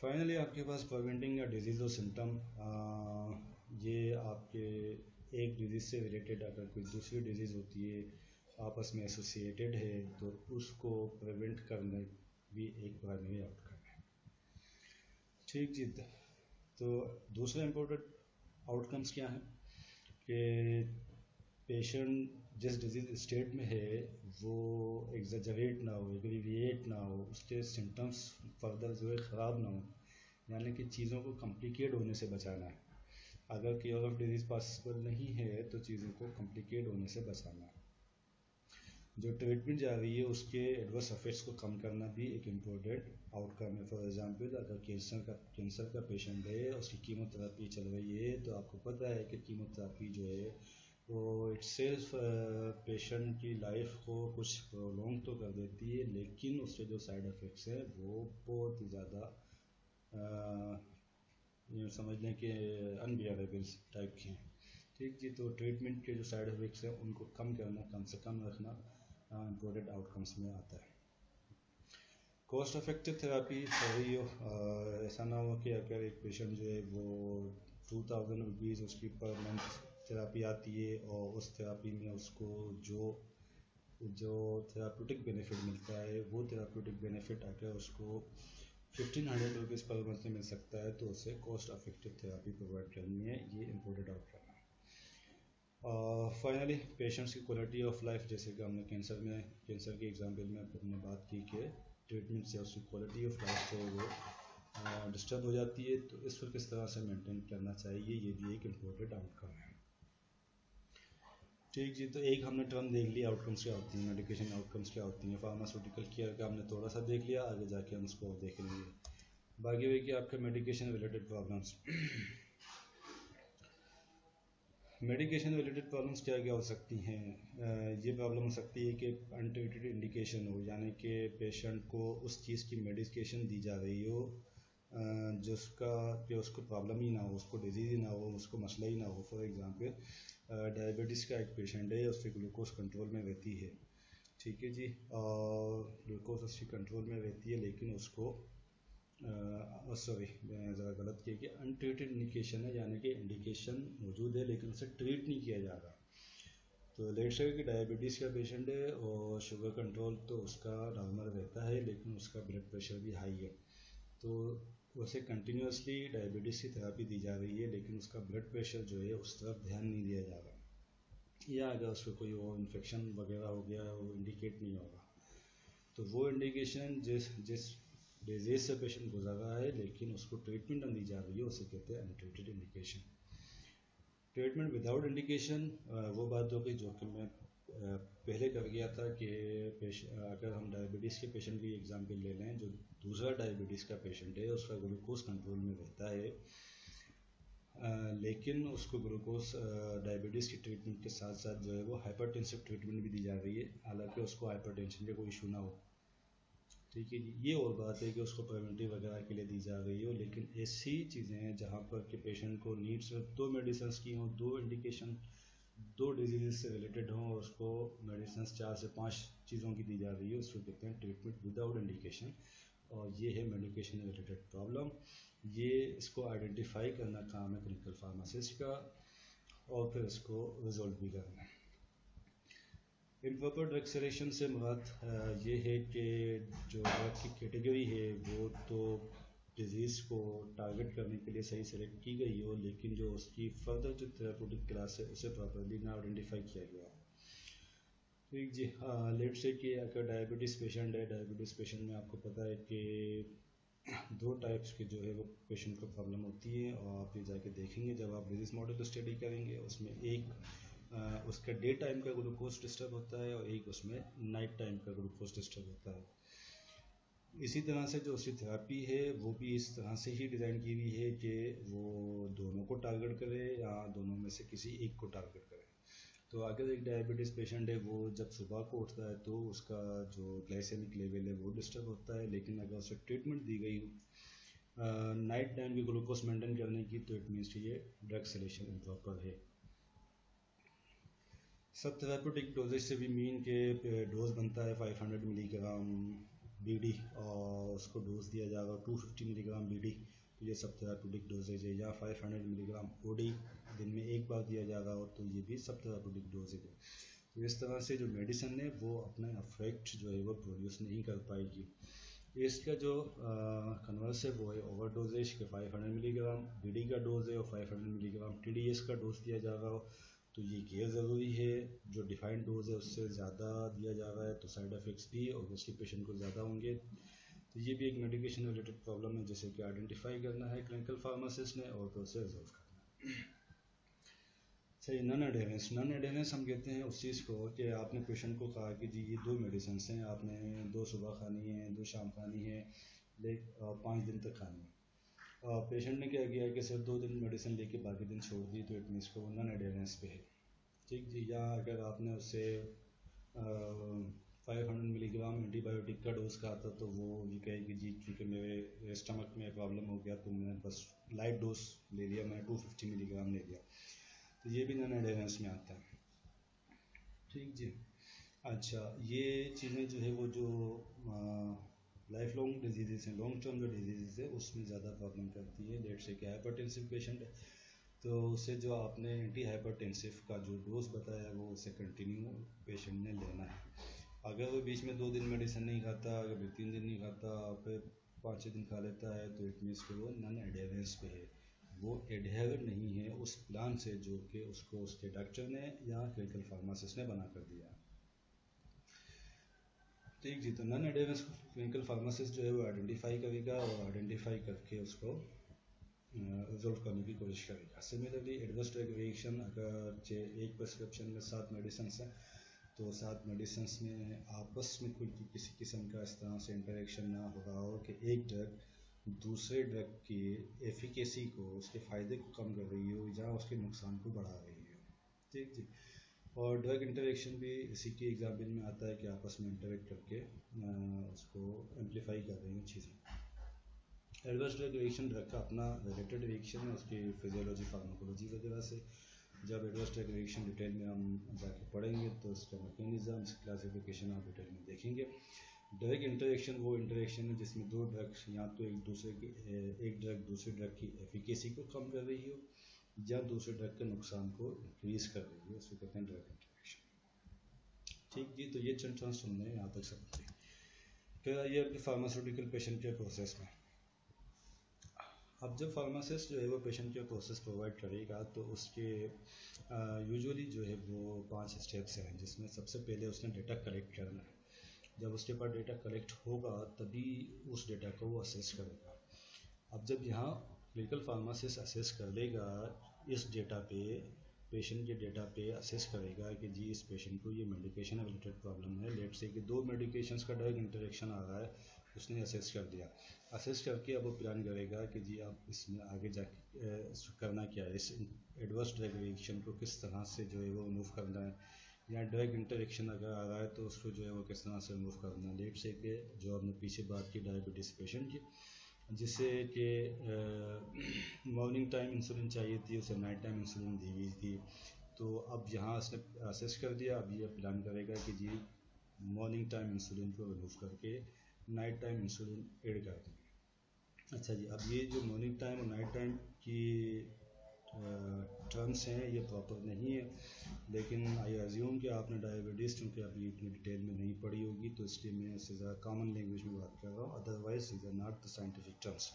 फाइनली आपके पास प्रिवेंटिंग या डिजीज़ और सिम्टम, ये आपके एक डिजीज़ से रिलेटेड अगर कोई दूसरी डिजीज़ होती है आपस में एसोसिएटेड है तो उसको प्रिवेंट करने भी एक प्राइमरी आउटकम है। ठीक जी। तो दूसरे इम्पोर्टेंट आउटकम्स क्या हैं कि पेशेंट जिस डिजीज़ स्टेट में है वो एग्जैजरेट ना हो, एग्रीविएट ना हो, उसके सिम्टम्स फर्दर जो है ख़राब ना हो, यानी कि चीज़ों को कॉम्प्लिकेट होने से बचाना है। अगर क्योर ऑफ डिजीज़ पॉसिबल नहीं है तो चीज़ों को कॉम्प्लिकेट होने से बचाना है। जो ट्रीटमेंट जा रही है उसके एडवर्स इफेक्ट्स को कम करना भी एक इम्पोर्टेंट आउटकम है। फॉर एग्जांपल अगर कैंसर का पेशेंट है, उसकी कीमोथेरेपी चल रही है, तो आपको पता है कि कीमोथेरेपी जो है वो इटसेल्फ पेशेंट की लाइफ को कुछ प्रोलॉन्ग तो कर देती है, लेकिन उसके जो साइड इफ़ेक्ट्स हैं वो बहुत ही ज़्यादा ये समझ लें कि अनबियरेबल टाइप के हैं। ठीक जी। तो ट्रीटमेंट के जो साइड इफ़ेक्ट्स हैं उनको कम करना, कम से कम रखना इम्पोर्टेंट आउटकम्स में आता है। कॉस्ट इफेक्टिव थेरापी सही हो, ऐसा ना हो कि अगर एक पेशेंट जो है वो 2000 रुपीज़ उसकी पर मंथ थेरापी आती है और उस थेरापी में उसको जो थेराप्यूटिक बेनिफिट मिलता है वो थेराप्यूटिक बेनिफिट अगर उसको 1500 रुपीज़ पर मंथ में मिल सकता है तो उसे कॉस्ट इफेक्टिव थेरापी प्रोवाइड करनी है, ये इम्पोर्टेंट आउटकम है। फाइनली पेशेंट्स की क्वालिटी ऑफ लाइफ, जैसे कि हमने कैंसर के एग्जाम्पल में हमने बात की कि ट्रीटमेंट से उसकी क्वालिटी ऑफ लाइफ जो है वो डिस्टर्ब हो जाती है, तो इसको किस तरह से मेंटेन करना चाहिए ये भी एक इम्पोर्टेंट आउटकम है। ठीक जी। तो एक हमने टर्म देख लिया आउटकम्स क्या होती हैं, मेडिकेशन आउटकम्स क्या होती हैं, फार्मास्यूटिकल केयर का हमने थोड़ा सा देख लिया, आगे जाके हम उसको देख लेंगे। बाकी हुई कि आपके medication related problems medication related problems क्या क्या हो सकती हैं। ये प्रॉब्लम हो सकती है कि अनट्रीटेड इंडिकेशन हो, यानी कि पेशेंट को उस चीज़ की मेडिकेशन दी जा रही हो जिसका कि उसको प्रॉब्लम ही ना हो, उसको डिजीज़ ही ना हो, उसको मसला ही ना हो। फॉर एग्ज़ाम्पल डायबिटीज़ का एक पेशेंट है, उसकी ग्लूकोज कंट्रोल में रहती है, ठीक है जी, और ग्लूकोज उसकी कंट्रोल में रहती है, लेकिन उसको सॉरी मैं ज़रा गलत किया कि अनट्रीटेड इंडिकेशन है, यानी कि इंडिकेशन मौजूद है लेकिन उसे ट्रीट नहीं किया जा रहा। तो लेट्स से कि डायबिटीज़ का पेशेंट है और शुगर कंट्रोल तो उसका नॉर्मल रहता है, लेकिन उसका ब्लड प्रेशर भी हाई है, तो उसे कंटिन्यूसली डायबिटीज़ की थेरेपी दी जा रही है, लेकिन उसका ब्लड प्रेशर जो है उस तरफ ध्यान नहीं दिया जा रहा, या अगर उसको कोई वो इन्फेक्शन वगैरह हो गया वो इंडिकेट नहीं होगा। तो वो इंडिकेशन जिस जिस डिजीज से पेशेंट गुजर रहा है लेकिन उसको ट्रीटमेंट नहीं दी जा रही है, उसे कहते हैं untreated indication. Treatment without indication वो बात हो गई जो कि मैं पहले कर गया था कि अगर हम डायबिटीज़ के पेशेंट की एग्जांपल ले लें, जो दूसरा डायबिटीज़ का पेशेंट है उसका ग्लूकोज कंट्रोल में रहता है, लेकिन उसको ग्लूकोज डायबिटीज़ की ट्रीटमेंट के साथ साथ जो है वो हाइपरटेंसिव ट्रीटमेंट भी दी जा रही है, हालांकि उसको हाइपरटेंशन का कोई इशू ना हो, ठीक है जी। ये और बात है कि उसको प्रिवेंटिव वगैरह के लिए दी जा रही हो, लेकिन ऐसी चीज़ें हैं जहाँ पर कि पेशेंट को नीड सिर्फ 2 मेडिसिन की हों, 2 इंडिकेशन 2 डिजीज़ से रिलेटेड हों, और उसको मेडिसिन 4 से 5 चीज़ों की दी जा रही है, उसको कहते हैं ट्रीटमेंट विदाउट इंडिकेशन। और ये है मेडिकेशन रिलेटेड प्रॉब्लम। ये इसको आइडेंटिफाई करना काम है क्लिनिकल फार्मासिस्ट का, और फिर इसको रिजॉल्व भी करना है। इम्प्रॉपर ड्रग सिलेक्शन से मुराद ये है कि जो ड्रग की कैटेगरी है वो तो डिजीज़ को टारगेट करने के लिए सही सेलेक्ट की गई हो, लेकिन जो उसकी फर्दर जो थेरेप्यूटिक क्लास है उसे प्रॉपरली ना आइडेंटिफाई किया गया। ठीक जी, लेट्स से कि अगर डायबिटीज़ पेशेंट है, डायबिटीज़ पेशेंट में आपको पता है कि 2 टाइप्स के जो है वो पेशेंट को प्रॉब्लम होती है, और आप ये जाके देखेंगे जब आप डिजीज़ मॉडल स्टडी करेंगे, उसमें एक उसका डे टाइम का ग्लूकोज डिस्टर्ब होता है और एक उसमें नाइट टाइम का ग्लूकोज डिस्टर्ब होता है। इसी तरह से जो उसकी थेरेपी है वो भी इस तरह से ही डिज़ाइन की हुई है कि वो दोनों को टारगेट करे या दोनों में से किसी एक को टारगेट करे। तो अगर एक डायबिटीज़ पेशेंट है वो जब सुबह को उठता है तो उसका जो ग्लाइसेमिक लेवल है वो डिस्टर्ब होता है, लेकिन अगर उसे ट्रीटमेंट दी गई नाइट टाइम की ग्लूकोज मेंटेन करने की, तो इट मीन्स ये ड्रग सिलेक्शन इम्प्रॉपर है। सब थेरेप्यूटिक डोजेज से भी मीन के डोज बनता है 500 मिलीग्राम बीडी, और उसको डोज दिया जाएगा 250 मिलीग्राम बीडी, तो ये सब थेरेप्यूटिक डोजेज है। या 500 मिलीग्राम ओडी दिन में एक बार दिया जाएगा, तो ये भी सब थेरेप्यूटिक डोजेज है। तो इस तरह से जो मेडिसिन है वो अपना इफेक्ट जो है वो प्रोड्यूस नहीं कर पाएगी। इसका जो कन्वर्स है वो है ओवर डोजेज के 500 मिलीग्राम बीडी का डोज है और 500 मिलीग्राम टीडीएस का डोज दिया जाएगा, तो ये गैर ज़रूरी है। जो डिफाइंड डोज है उससे ज़्यादा दिया जा रहा है तो साइड इफ़ेक्ट्स भी और उसके पेशेंट को ज़्यादा होंगे। तो ये भी एक मेडिकेशन रिलेटेड प्रॉब्लम है जिसे कि आइडेंटिफाई करना है क्लिनिकल फार्मासिस्ट ने और फिर उसे रिजॉल्व करना है। सही, नॉन एडेरेंस हम कहते हैं उस चीज़ को कि आपने पेशेंट को कहा कि जी ये 2 मेडिसिन हैं, आपने 2 सुबह खानी है, 2 शाम खानी है, 5 दिन तक खानी है। पेशेंट ने क्या किया कि सिर्फ 2 दिन मेडिसिन लेके बाकी दिन छोड़ दी, तो इट मीन्स को नॉन एडेरेंस पे है, ठीक जी। या अगर आपने उससे 500 मिलीग्राम एंटीबायोटिक का डोज कहा था, तो वो ये कहे कि जी क्योंकि मेरे स्टमक में प्रॉब्लम हो गया तो मैंने बस लाइट डोज ले लिया, मैंने 250 मिलीग्राम ले लिया, तो ये भी नॉन एडेरेंस में आता है, ठीक जी। अच्छा, ये चीज़ें जो है वो जो लाइफ लॉन्ग डिजीज़ हैं, लॉन्ग टर्म जो डिजीज़ है उसमें ज़्यादा प्रॉब्लम करती है। लेट्स से कि हाइपरटेंसिव पेशेंट है, तो उसे जो आपने एंटी हाइपरटेंसिव का जो डोज बताया वो उसे कंटिन्यू पेशेंट ने लेना है। अगर वो बीच में 2 दिन मेडिसिन नहीं खाता, अगर 3 दिन नहीं खाता, फिर 5-6 दिन खा लेता है, तो इट मीन्स कि वो नॉन एडेरेंस पे है, वो एडहेर नहीं है उस प्लान से जो कि उसको उसके डॉक्टर ने या क्लिनिकल फार्मासिस्ट ने बना कर दिया। ठीक जी, तो नॉन एडेरेंस क्लिनिकल फार्मासिस्ट जो है वो आइडेंटिफाई करेगा और आइडेंटिफाई करके उसको रिजोल्व करने की कोशिश करेगा। सिमिलरली एडवर्स ड्रग रिएक्शन, अगर एक प्रिस्क्रिप्शन में 7 मेडिसिन हैं तो 7 मेडिसिन में आपस में कोई किसी किस्म का इस तरह से इंटरेक्शन ना हो रहा हो कि एक ड्रग दूसरे ड्रग की एफिकेसी को, उसके फ़ायदे को कम कर रही हो या उसके नुकसान को बढ़ा रही हो, ठीक जी। और ड्रग इंटरेक्शन भी इसी के एग्जाम्पल में आता है कि आपस में इंटरेक्ट करके उसको एम्पलीफाई कर रही हैं चीज़ें। एडवर्स ड्रग रिएक्शन ड्रग का अपना रिलेटेड रिएक्शन है उसकी फिजियोलॉजी फार्माकोलॉजी वगैरह से। जब एडवर्स ड्रग रिएक्शन डिटेल में हम जाके पढ़ेंगे तो इसका मैकेनिज्म, क्लासिफिकेशन आप डिटेल में देखेंगे। ड्रग इंटरेक्शन वो इंटरेक्शन है जिसमें दो ड्रग्स या तो एक ड्रग दूसरे ड्रग की एफिकेसी को कम कर रही हो या दूसरे ड्रग के नुकसान को इंक्रीज कर रही है, उसको कहते हैं ड्रग इंटरेक्शन। ठीक जी, तो ये चंद टर्म्स सुनने यहाँ तक समझिए। फिर आइए अपने फार्मास्यूटिकल पेशेंट केयर प्रोसेस में। अब जब फार्मासिस्ट जो है वो पेशेंट केयर प्रोसेस प्रोवाइड करेगा तो उसके यूजुअली जो है वो 5 स्टेप्स हैं, जिसमें सबसे पहले उसने डेटा कलेक्ट करना है। जब उसके पास डेटा कलेक्ट होगा तभी उस डेटा को वो असेस करेगा। अब जब यहाँ क्लिनिकल फार्मासिस्ट असेस कर लेगा इस डेटा पे, पेशेंट के डेटा पे असेस करेगा कि जी इस पेशेंट को ये मेडिकेशन रिलेटेड प्रॉब्लम है, लेट से कि 2 मेडिकेशंस का ड्रग इंटरेक्शन आ रहा है, उसने असेस कर दिया। असेस करके अब वो प्लान करेगा कि जी आप इसमें आगे जाके करना क्या है, इस एडवर्स ड्रग रिएक्शन को किस तरह से जो है वो रिमूव करना है, या ड्रग इंटरेक्शन अगर आ रहा है तो उसको जो है वो किस तरह से रिमूव करना है। लेट से कि जो हमने पीछे बात की डायबिटीज़ पेशेंट की, जिससे कि मॉर्निंग टाइम इंसुलिन चाहिए थी, उसे नाइट टाइम इंसुलिन दी गई थी। तो अब यहाँ उसने असेस कर दिया, अब ये प्लान करेगा कि जी मॉर्निंग टाइम इंसुलिन को रिमूव करके नाइट टाइम इंसुलिन ऐड कर देंगे। अच्छा जी, अब ये जो मॉर्निंग टाइम और नाइट टाइम की टर्म्स हैं ये प्रॉपर नहीं है, लेकिन आई अज्यूम कि आपने डायबिटीज़ चूँकि अभी इतनी डिटेल में नहीं पढ़ी होगी तो इसलिए मैं इससे ज़्यादा कॉमन लैंग्वेज में बात कर रहा हूँ, otherwise these are not the scientific terms.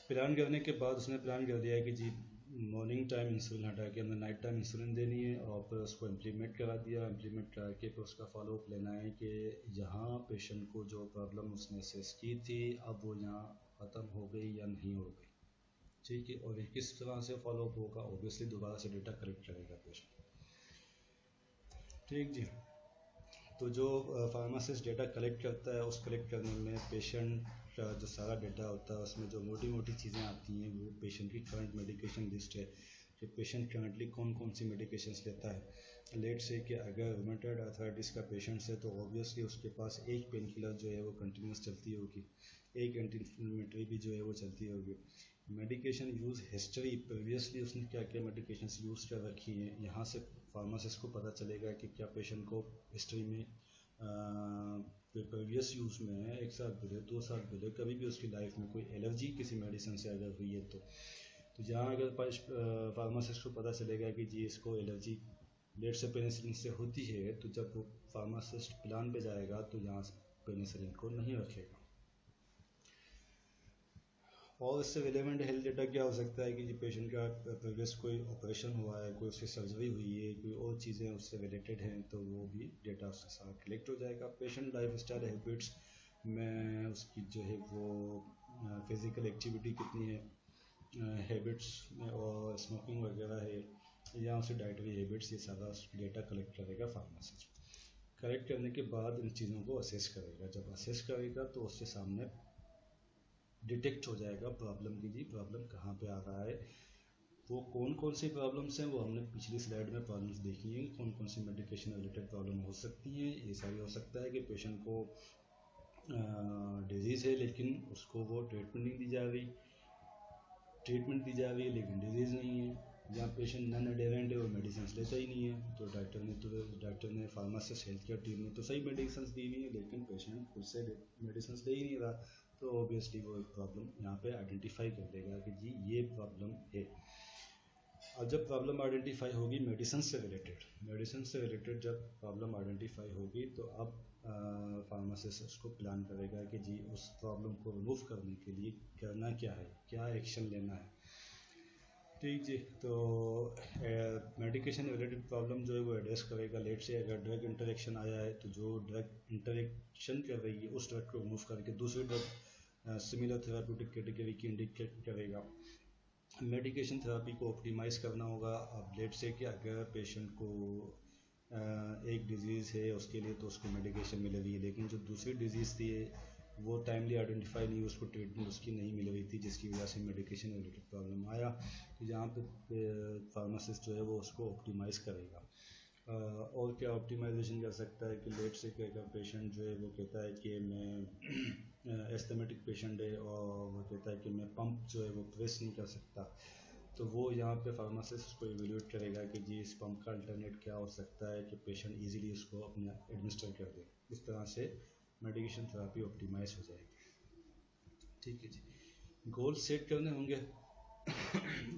Plan करने के बाद उसने प्लान कर दिया है कि जी मॉर्निंग टाइम इंसुलिन हटा के हमें नाइट टाइम इंसुलिन देनी है, और फिर उसको इम्प्लीमेंट करा दिया। इम्प्लीमेंट करा के फिर उसका फॉलोअप लेना है कि यहाँ पेशेंट को जो प्रॉब्लम उसने असेस की थी अब वो यहाँ ख़त्म हो गई या नहीं हो गई। ठीक है, और किस तरह से फॉलोअप होगा, ऑब्वियसली दोबारा से डेटा कलेक्ट करेगा पेशेंट। ठीक जी, तो जो फार्मासिस्ट डेटा कलेक्ट करता है उस कलेक्ट करने में पेशेंट का जो सारा डेटा होता है उसमें जो मोटी मोटी चीज़ें आती हैं वो पेशेंट की करंट मेडिकेशन लिस्ट है कि पेशेंट करंटली कौन कौन सी मेडिकेशंस लेता है। लेट से कि अगर रूमेटॉइड आर्थराइटिस का पेशेंट है तो ऑब्वियसली उसके पास एक पेन किलर जो है वो कंटिन्यूस चलती होगी, एक एंटी इन्फ्लेमेटरी भी जो है वो चलती होगी। मेडिकेशन यूज़ हिस्ट्री, प्रीवियसली उसने क्या क्या मेडिकेशंस यूज़ कर रखी हैं, यहाँ से फार्मासिस्ट को पता चलेगा कि क्या पेशेंट को हिस्ट्री में प्रीवियस यूज़ में है, 1 साल पहले 2 साल पहले कभी भी उसकी लाइफ में कोई एलर्जी किसी मेडिसिन से अगर हुई है तो जहाँ अगर फार्मासिस्ट को पता चलेगा कि जी इसको एलर्जी लेट से पेनिसिलिन से होती है, तो जब वो फार्मासिस्ट प्लान पे जाएगा तो यहाँ पेनिसिलिन को नहीं रखेगा। और इससे रिलेवेंट हेल्थ डेटा क्या हो सकता है कि जी पेशेंट का प्रीवियस कोई ऑपरेशन हुआ है, कोई उसकी सर्जरी हुई है, कोई और चीज़ें उससे रिलेटेड हैं, तो वो भी डेटा उसके साथ कलेक्ट हो जाएगा। पेशेंट लाइफ स्टाइल हैबिट्स में उसकी जो है वो फिज़िकल एक्टिविटी कितनी है, हैबिट्स में, और स्मोकिंग वगैरह है, या उसकी डाइटरी हैबिट्स, ये सारा डेटा कलेक्ट करेगा फार्मासिस्ट। कलेक्ट करने के बाद इन चीज़ों को असेस करेगा। जब असेस करेगा तो उसके सामने डिटेक्ट हो जाएगा प्रॉब्लम की, जी प्रॉब्लम कहाँ पे आ रहा है, वो कौन कौन सी प्रॉब्लम्स हैं, वो हमने पिछली स्लाइड में प्रॉब्लम्स देखी हैं, कौन कौन सी मेडिकेशन रिलेटेड प्रॉब्लम हो सकती हैं। ये सारी हो सकता है कि पेशेंट को डिजीज़ है लेकिन उसको वो ट्रीटमेंट नहीं दी जा रही, ट्रीटमेंट दी जा रही है लेकिन डिजीज़ नहीं है, या पेशेंट नॉन एडेरेंट है, वो मेडिसिन लेता ही नहीं है, तो डॉक्टर ने फार्मासिस्ट हेल्थ केयर टीम ने तो सही मेडिसिन दी हुई है लेकिन पेशेंट खुद से मेडिसिन ले ही नहीं रहा, तो ऑब्वियसली वो एक प्रॉब्लम यहाँ पे आइडेंटिफाई कर देगा कि जी ये प्रॉब्लम है। अब जब प्रॉब्लम आइडेंटिफाई होगी मेडिसिन से रिलेटेड जब प्रॉब्लम आइडेंटिफाई होगी तो अब फार्मासिस्ट उसको प्लान करेगा कि जी उस प्रॉब्लम को रिमूव करने के लिए करना क्या है, क्या एक्शन लेना है। ठीक जी, तो मेडिकेशन रिलेटेड प्रॉब्लम जो है वो एड्रेस करेगा। लेट से अगर ड्रग इंटरेक्शन आया है तो जो ड्रग इंटरेक्शन कर रही है उस ड्रग को रिमूव करके दूसरी ड्रग सिमिलर थेराप्यूटिक कैटेगरी की इंडिकेट करेगा। मेडिकेशन थेरापी को ऑप्टिमाइज़ करना होगा। अब लेट से कि अगर पेशेंट को एक डिज़ीज़ है उसके लिए तो उसको मेडिकेशन मिल रही है, लेकिन जो दूसरी डिज़ीज़ थी वो टाइमली आइडेंटिफाई नहीं, उसको ट्रीटमेंट उसकी नहीं मिल रही थी, जिसकी वजह से मेडिकेशन रिलेटेड प्रॉब्लम आया, तो यहाँ पे फार्मासिस्ट जो है वो उसको ऑप्टिमाइज़ करेगा। और क्या ऑप्टिमाइजेशन कर सकता है कि लेट से क्या पेशेंट जो है वो कहता है कि मैं एस्थमेटिक पेशेंट है और वो कहता है कि मैं पंप जो है वो प्रेस नहीं कर सकता, तो वो यहाँ पे फार्मासिस्ट उसको इवेल्यूएट करेगा कि जी इस पंप का अल्टरनेट क्या हो सकता है कि पेशेंट इजीली इसको अपने एडमिनिस्टर कर दे। इस तरह से मेडिकेशन थेरेपी ऑप्टिमाइज हो जाएगी। ठीक है जी। गोल्स सेट करने होंगे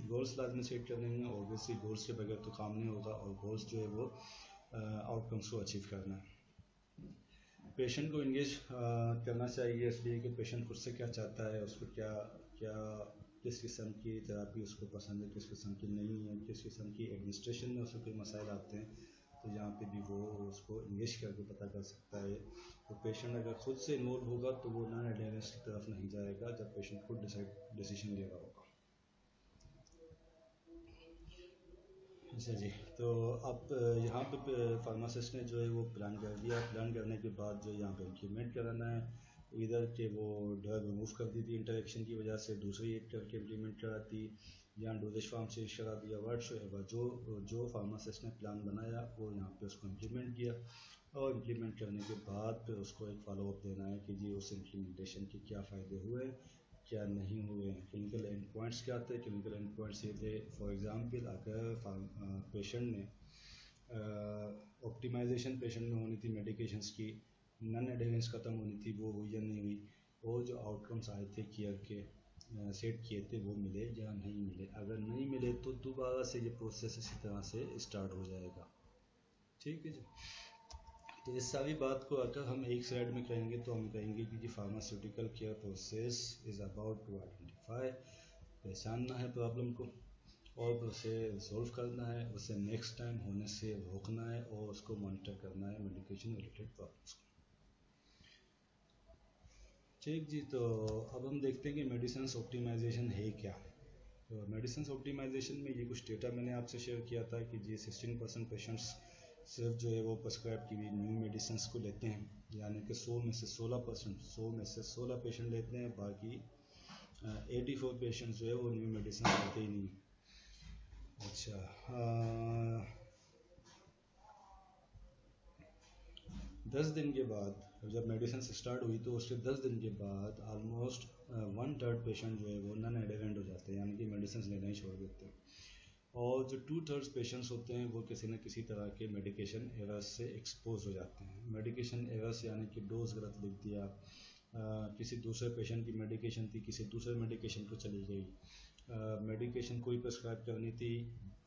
गोल्स लाजमी सेट करने होंगे, ऑब्वियसली गोल्स के बगैर तो काम नहीं होता, और गोल्स जो है वो आउटकम्स को अचीव करना है। पेशेंट को इंगेज करना चाहिए, इसलिए कि पेशेंट खुद से क्या चाहता है, उसको क्या क्या किस किस्म की थेरेपी उसको पसंद है, किस किस्म की नहीं है, किस किस्म की एडमिनिस्ट्रेशन में उसको कोई मसाइल आते हैं, तो यहाँ पे भी वो उसको इंगेज करके पता कर सकता है। तो पेशेंट अगर खुद से इन्वॉल्व होगा तो वो नॉन एडहेरेंस की तरफ नहीं जाएगा जब पेशेंट खुद डिसीजन ले रहा होगा। अच्छा जी, तो अब यहाँ पे फार्मासिस्ट ने जो है वो प्लान कर दिया, प्लान करने के बाद जो यहाँ पे इम्प्लीमेंट कराना है, इधर के वो ड्रग रिमूव कर दी थी इंटरेक्शन की वजह से, दूसरी एक करके इम्प्लीमेंट कराती, यहाँ डोजेज फॉर्म चेंज करा दिया, व्हाटसोएवर जो जो फार्मासिस्ट ने प्लान बनाया वो यहाँ पे उसको इम्प्लीमेंट किया, और इम्प्लीमेंट करने के बाद फिर उसको एक फॉलो अप देना है कि जी उस इम्प्लीमेंटेशन के क्या फ़ायदे हुए, क्या नहीं हुए हैं, क्लिनिकल एंड पॉइंट्स क्या थे। क्लिनिकल एंड पॉइंट्स ये थे, फॉर एग्जांपल अगर पेशेंट ने ऑप्टिमाइजेशन पेशेंट में होनी थी मेडिकेशंस की, नन एडेरेंस ख़त्म होनी थी, वो हुई या नहीं हुई, और जो आउटकम्स आए थे केयर के सेट किए थे वो मिले या नहीं मिले। अगर नहीं मिले तो दोबारा से ये प्रोसेस इसी तरह से स्टार्ट हो जाएगा। ठीक है जी। तो इस सारी बात को अगर हम एक साइड में कहेंगे तो हम कहेंगे कि pharmaceutical care process is about to identify, पहचानना है प्रॉब्लम को और उसे रिजोल्व करना है, उसे नेक्स्ट टाइम होने से रोकना है, और उसको मॉनिटर करना है मेडिकेशन रिलेटेड प्रॉब्लम्स को। ठीक जी, तो अब हम देखते हैं कि मेडिसिन ऑप्टिमाइजेशन है क्या। तो मेडिसिन ऑप्टिमाइजेशन में ये कुछ डेटा मैंने आपसे शेयर किया था कि जी 16% पेशेंट्स सिर्फ जो है वो प्रिस्क्राइब की हुई न्यू मेडिसिन को लेते हैं, यानी कि 100 में से 16 पेशेंट लेते हैं, बाकी 84 पेशेंट जो है वो न्यू मेडिसिन लेते ही नहीं। अच्छा, 10 दिन के बाद जब मेडिसिन स्टार्ट हुई तो उसके 10 दिन के बाद ऑलमोस्ट 1/3 पेशेंट जो है वो नॉन एडेरेंट हो जाते हैं, यानी कि मेडिसिन लेना ही छोड़ देते हैं, और जो 2/3 पेशेंट्स होते हैं वो किसी न किसी तरह के मेडिकेशन एरर्स से एक्सपोज हो जाते हैं। मेडिकेशन एरर्स यानी कि डोज गलत लिख दिया, किसी दूसरे पेशेंट की मेडिकेशन थी किसी दूसरे मेडिकेशन को चली गई, मेडिकेशन कोई प्रिस्क्राइब करनी थी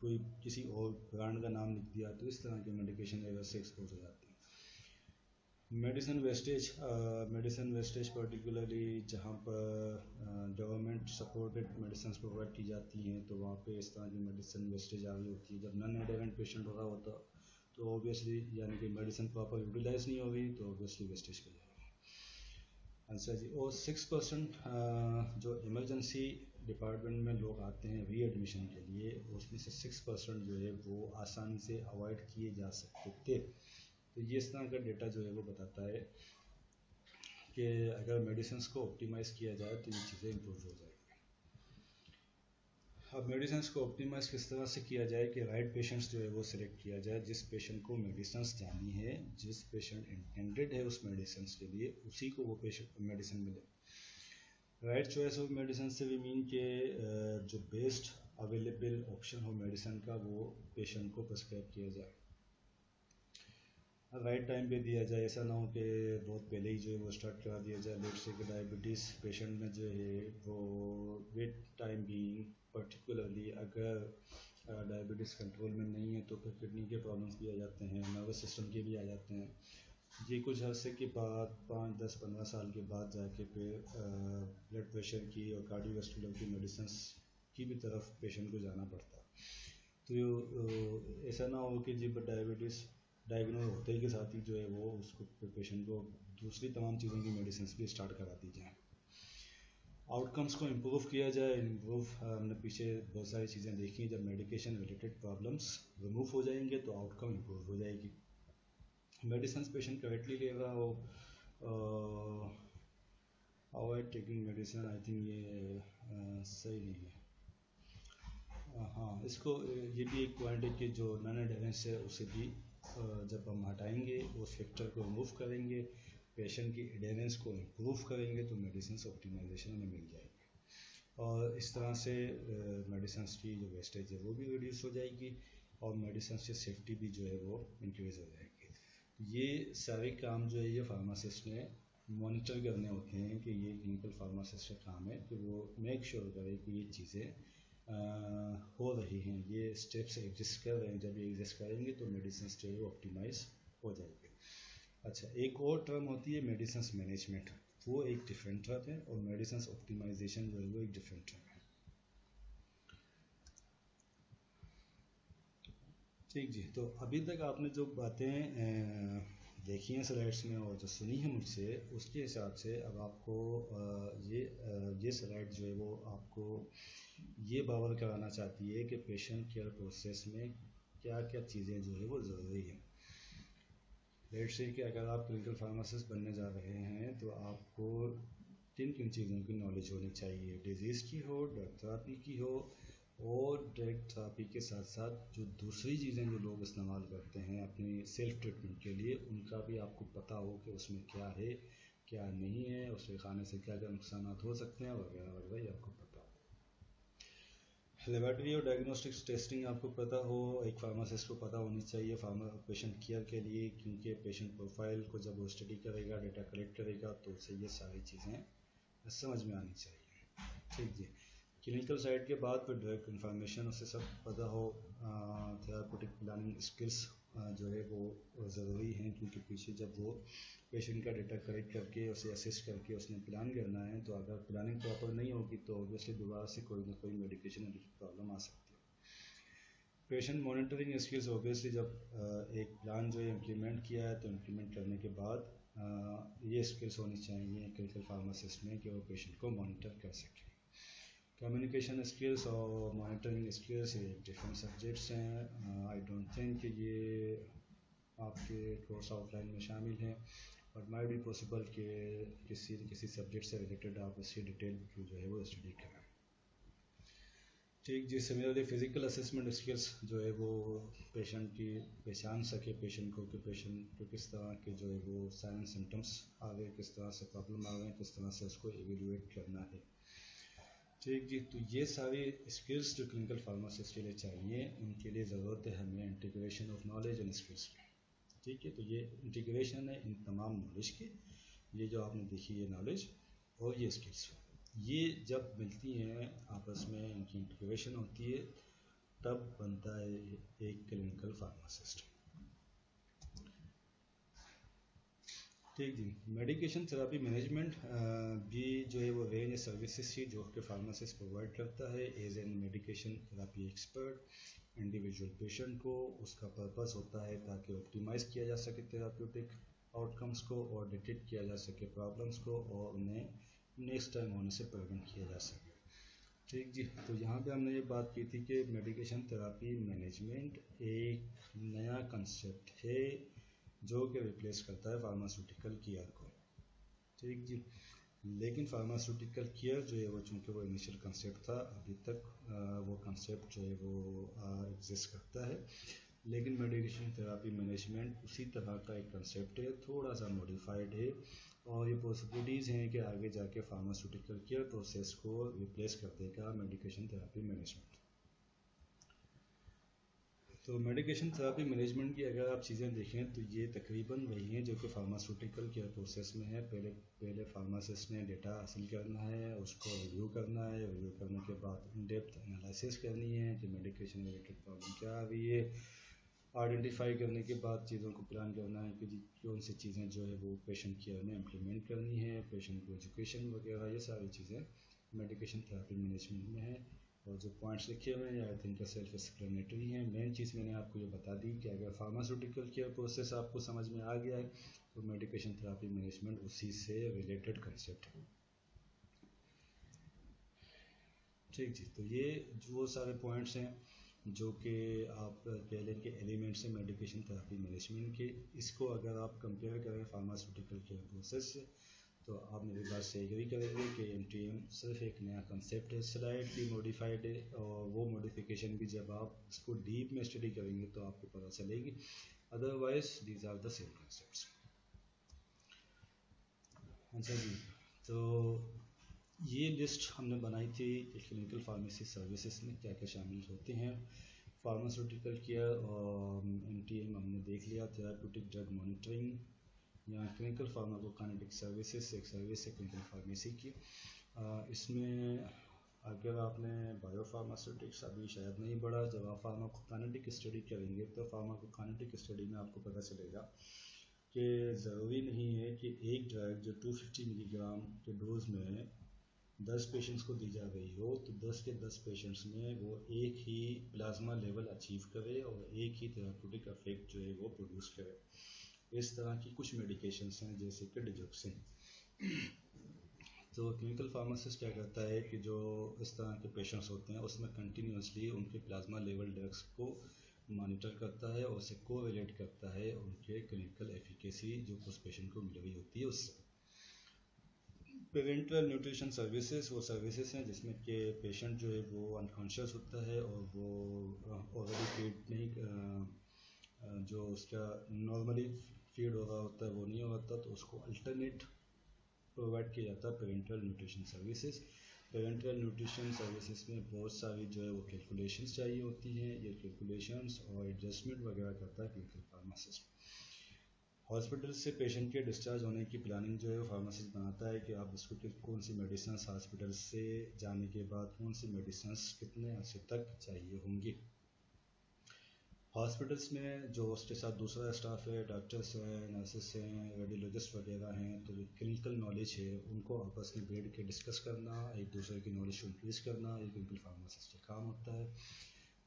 कोई किसी और ब्रांड का नाम लिख दिया, तो इस तरह के मेडिकेशन एरर्स से एक्सपोज हो जाते हैं। मेडिसिन वेस्टेज पर्टिकुलरली जहाँ पर गवर्नमेंट सपोर्टेड मेडिसिन प्रोवाइड की जाती हैं तो वहाँ पे इस तरह की मेडिसिन वेस्टेज आ रही होती है। जब नॉन एडेरेंट पेशेंट हो रहा होता तो ऑब्वियसली यानी कि मेडिसिन प्रॉपर यूटिलाइज नहीं होगी तो ऑब्वियसली वेस्टेज कर जाएगी। अच्छा जी, और 6% जो इमरजेंसी डिपार्टमेंट में लोग आते हैं री एडमिशन के लिए, उसमें से 6% जो है वो आसानी से अवॉइड किए जा सकते थे। तो ये इस तरह का डेटा जो है वो बताता है कि अगर मेडिसिन को ऑप्टिमाइज़ किया जाए तो ये चीज़ें इम्प्रूव हो जाएगी। अब मेडिसिन को ऑप्टिमाइज़ किस तरह से किया जाए कि राइट पेशेंट्स जो है वो सिलेक्ट किया जाए, जिस पेशेंट को मेडिसिन जानी है, जिस पेशेंट इंटेंडेड है उस मेडिसिन के लिए, उसी को वो पेशेंट मेडिसिन मिले। राइट चॉइस ऑफ मेडिसिन से भी मीन के जो बेस्ट अवेलेबल ऑप्शन हो मेडिसिन का वो पेशेंट को प्रिस्क्राइब किया जाए, राइट टाइम पे दिया जाए। ऐसा ना हो कि बहुत पहले ही जो है वो स्टार्ट करा दिया जाए। लेट से कि डायबिटीज़ पेशेंट में जो है वो विद टाइम भी पर्टिकुलरली अगर डायबिटीज़ कंट्रोल में नहीं है तो फिर किडनी के प्रॉब्लम्स भी आ जाते हैं, नर्वस सिस्टम के भी आ जाते हैं। ये कुछ अर्से के बाद 5, 10, 15 साल के बाद जाके फिर ब्लड प्रेशर की और कार्डियोवास्कुलर की मेडिसिन की भी तरफ पेशेंट को जाना पड़ता है। तो ऐसा ना हो कि जी डायबिटीज़ डायग्नोज होते ही के साथ ही जो है वो उसको पेशेंट को दूसरी तमाम चीज़ों की मेडिसिन भी स्टार्ट करा दी जाए। आउटकम्स को इम्प्रूव किया जाए। हमने पीछे बहुत सारी चीज़ें देखी, जब मेडिकेशन रिलेटेड प्रॉब्लम्स रिमूव हो जाएंगे तो आउटकम इम्प्रूव हो जाएगी। मेडिसिन पेशेंट करेक्टली ले रहा हो, avoid taking medicine, I think ये सही नहीं है। हाँ, इसको ये भी एक पॉइंट है कि जो नॉन एडेरेंस है उसे भी जब हम हटाएंगे, उस फैक्टर को रिमूव करेंगे, पेशेंट की एडेरेंस को इम्प्रूव करेंगे, तो मेडिसिन ऑप्टिमाइजेशन हमें मिल जाएगी। और इस तरह से मेडिसिन की जो वेस्टेज है वो भी रिड्यूस हो जाएगी और मेडिसिन की सेफ्टी भी जो है वो इंक्रीज़ हो जाएगी। ये सारे काम जो है ये फार्मासिस्ट ने मॉनिटर करने होते हैं कि ये क्लिनिकल फार्मासिस्ट का काम है कि वो मेक श्योर करे कि ये चीज़ें हो रही हैं, ये स्टेप्स एग्जिस्ट कर रहे हैं। जब ये एग्जिस्ट करेंगे तो मेडिसिन जो है वो ऑप्टिमाइज हो जाएगी। अच्छा, एक और टर्म होती है मेडिसिन मैनेजमेंट, वो एक डिफरेंट टर्म है, और मेडिसिन ऑप्टिमाइजेशन जो है वो एक डिफरेंट टर्म है। ठीक जी, तो अभी तक आपने जो बातें देखी हैं स्लाइड्स में और जो सुनी है मुझसे, उसके हिसाब से अब आपको ये स्लाइड जो है वो आपको ये बावर कराना चाहती है कि पेशेंट केयर प्रोसेस में क्या क्या चीज़ें जो है वो ज़रूरी हैं। लेट्स से कि अगर आप क्लिनिकल फार्मासिस्ट बनने जा रहे हैं तो आपको किन किन चीज़ों की नॉलेज होनी चाहिए, डिजीज़ की हो, ड्रग थेरापी की हो, और ड्रग थेरापी के साथ साथ जो दूसरी चीज़ें जो लोग इस्तेमाल करते हैं अपनी सेल्फ ट्रीटमेंट के लिए, उनका भी आपको पता हो कि उसमें क्या है क्या नहीं है, उसे खाने से क्या क्या नुकसान हो सकते हैं वगैरह वगैरह, ये आपको पता हो। लेबोरेटरी और डायग्नोस्टिक्स टेस्टिंग आपको पता हो, एक फार्मासिस्ट को पता होनी चाहिए पेशेंट केयर के लिए, क्योंकि पेशेंट प्रोफाइल को जब वो स्टडी करेगा, डेटा कलेक्ट करेगा, तो उसे ये सारी चीज़ें समझ में आनी चाहिए। ठीक जी, क्लिनिकल साइड के बाद फिर ड्रग इन्फॉर्मेशन उसे सब पता हो। थेरापेटिक प्लानिंग स्किल्स जो है वो ज़रूरी हैं, क्योंकि पीछे जब वो पेशेंट का डेटा कलेक्ट करके उसे असिस्ट करके उसने प्लान करना है, तो अगर प्लानिंग प्रॉपर नहीं होगी तो ऑब्वियसली दोबारा से कोई ना कोई मेडिकेशन प्रॉब्लम आ सकती है। पेशेंट मॉनिटरिंग स्किल्स ऑब्वियसली जब एक प्लान जो है इम्प्लीमेंट किया है, तो इम्प्लीमेंट करने के बाद ये स्किल्स होनी चाहिए क्लिनिकल फार्मासिस्ट में कि वो पेशेंट को मॉनिटर कर सके। कम्युनिकेशन स्किल्स और मॉनिटरिंग स्किल्स ये डिफरेंट सब्जेक्ट्स हैं। आई डोंट थिंक कि ये आपके कोर्स आउटलाइन में शामिल हैं, बट माइट बी पॉसिबल कि किसी सब्जेक्ट से रिलेटेड आप इसकी डिटेल जो है वो स्टडी करें। ठीक जी, सिमिलरली फिजिकल असेसमेंट स्किल्स जो है वो पेशेंट की पहचान सके पेशेंट को कि पेशेंट को किस तरह के जो है वो साइन सिम्टम्स आ गए, किस तरह से प्रॉब्लम आ गए, किस तरह से उसको एवेल्युएट करना है। ठीक जी, तो ये सारी स्किल्स जो क्लिनिकल फार्मासिस्ट के लिए चाहिए, उनके लिए ज़रूरत है हमें integration of knowledge and skills की। ठीक है, तो ये इंटीग्रेशन है इन तमाम नॉलेज की, ये जो आपने देखी ये नॉलेज और ये स्किल्स, ये जब मिलती हैं आपस में, इनकी इंटीग्रेशन होती है, तब बनता है एक क्लिनिकल फार्मासिस्ट। ठीक जी, मेडिकेशन थेरापी मैनेजमेंट भी जो है वो रेंज सर्विसेज ही जो कि फार्मासिस्ट प्रोवाइड करता है as an medication therapy expert individual patient को। उसका पर्पस होता है ताकि ऑप्टिमाइज़ किया जा सके थेराप्यूटिक आउटकम्स को, और डिटेक्ट किया जा सके प्रॉब्लम्स को, और उन्हें नेक्स्ट टाइम होने से प्रिवेंट किया जा सके। ठीक जी, तो यहाँ पे हमने ये बात की थी कि मेडिकेशन थेरापी मैनेजमेंट एक नया कंसेप्ट है जो कि रिप्लेस करता है फार्मास्यूटिकल केयर को। ठीक जी, लेकिन फार्मास्यूटिकल केयर जो है वो चूँकि वो इनिशियल कंसेप्ट था, अभी तक वो कंसेप्ट जो है वो एग्जिस्ट करता है, लेकिन मेडिकेशन थेरापी मैनेजमेंट उसी तरह का एक कंसेप्ट है, थोड़ा सा मॉडिफाइड है, और ये पॉसिबिलिटीज़ हैं कि आगे जाके फार्मास्यूटिकल केयर प्रोसेस को रिप्लेस कर देगा मेडिकेशन थेरापी मैनेजमेंट। तो मेडिकेशन थेरापी मैनेजमेंट की अगर आप चीज़ें देखें तो ये तकरीबन वही हैं जो कि फार्मास्यूटिकल केयर प्रोसेस में है। पहले फार्मासिस्ट ने डेटा हासिल करना है, उसको रिव्यू करना है, रिव्यू करने के बाद इन डेप्थ एनालिसिस करनी है कि मेडिकेशन रिलेटेड प्रॉब्लम क्या आ रही है, आइडेंटिफाई करने के बाद चीज़ों को प्लान करना है कि कौन सी चीज़ें जो है वो पेशेंट केयर में इम्प्लीमेंट करनी है, पेशेंट को एजुकेशन वगैरह, ये सारी चीज़ें मेडिकेशन थेरापी मैनेजमेंट में है। और जो पॉइंट्स लिखे हुए हैं आई थिंक सेल्फ एक्सप्लेनेटरी हैं। मेन चीज़ मैंने आपको ये बता दी कि अगर फार्मास्यूटिकल केयर प्रोसेस आपको समझ में आ गया है तो मेडिकेशन थेरापी मैनेजमेंट उसी से रिलेटेड कंसेप्ट है। ठीक जी, तो ये जो सारे पॉइंट्स हैं जो कि आप कह लें कि एलिमेंट्स हैं मेडिकेशन थेरापी मैनेजमेंट के, इसको अगर आप कंपेयर करें फार्मास्यूटिकल केयर प्रोसेस से तो आप मेरी बात से एग्री करेंगे कि एमटीएम सिर्फ एक नया कंसेप्ट है, स्लाइटली मॉडिफाइड है, और वो मॉडिफिकेशन भी जब आप इसको डीप में स्टडी करेंगे तो आपको पता चलेगी। Otherwise these are the same concepts. अच्छा जी, तो ये लिस्ट हमने बनाई थी क्लिनिकल फार्मेसी सर्विसेज में क्या क्या शामिल होते हैं। फार्मास्यूटिकल केयर और MTM हमने देख लिया, थेराप्यूटिक ड्रग मॉनिटरिंग या क्लिनिकल फार्माकोकाइनेटिक सर्विसेज एक सर्विस है क्लिनिकल फार्मेसी की। इसमें अगर आपने बायोफार्मास्यूटिक्स अभी शायद नहीं पढ़ा, जब आप फार्माकोकाइनेटिक स्टडी करेंगे तो फार्माकोकाइनेटिक स्टडी में आपको पता चलेगा कि ज़रूरी नहीं है कि एक ड्रग जो 250 मिलीग्राम के डोज में 10 पेशेंट्स को दी जा रही हो तो 10 के 10 पेशेंट्स में वो एक ही प्लाज्मा लेवल अचीव करे और एक ही थेराप्यूटिक इफेक्ट जो है वो प्रोड्यूस करे। इस तरह की कुछ मेडिकेशंस हैं जैसे कि डिजोक्सिन। तो क्लिनिकल फार्मासिस्ट क्या करता है कि जो इस तरह के पेशेंट्स होते हैं उसमें कंटिन्यूसली उनके प्लाज्मा लेवल ड्रग्स को मॉनिटर करता है और उसे कोरिलेट करता है उनके क्लिनिकल एफिकेसी जो उस पेशेंट को मिल रही होती है उससे। पेरेंटल न्यूट्रिशन सर्विसेज वो सर्विसेज हैं जिसमें कि पेशेंट जो है वो अनकॉन्शियस होता है और वो ऑलरेडी फीड नहीं जो उसका नॉर्मली फीड हो रहा होता है वो नहीं हो रहा, तो उसको अल्टरनेट प्रोवाइड किया जाता है parental nutrition services. Parental nutrition services में बहुत सारी जो है वो कैलकुलेशंस चाहिए होती हैं, ये कैलकुलेशंस और एडजस्टमेंट वगैरह करता है क्लिनिकल फार्मासिस्ट। हॉस्पिटल से पेशेंट के डिस्चार्ज होने की प्लानिंग जो है वो फार्मासिस्ट बनाता है कि आप उसको कौन सी मेडिसिन हॉस्पिटल से जाने के बाद कौन सी मेडिसिन कितने अर्से तक चाहिए होंगी। हॉस्पिटल्स में जो उसके साथ दूसरा स्टाफ है, डॉक्टर्स हैं, नर्सेस हैं, रेडियोलॉजिस्ट वगैरह हैं, तो जो क्लिनिकल नॉलेज है उनको आपस में बैठ के डिस्कस करना, एक दूसरे की नॉलेज को इंक्रीज करना, ये क्लिनिकल फार्मासिस्ट का काम होता है।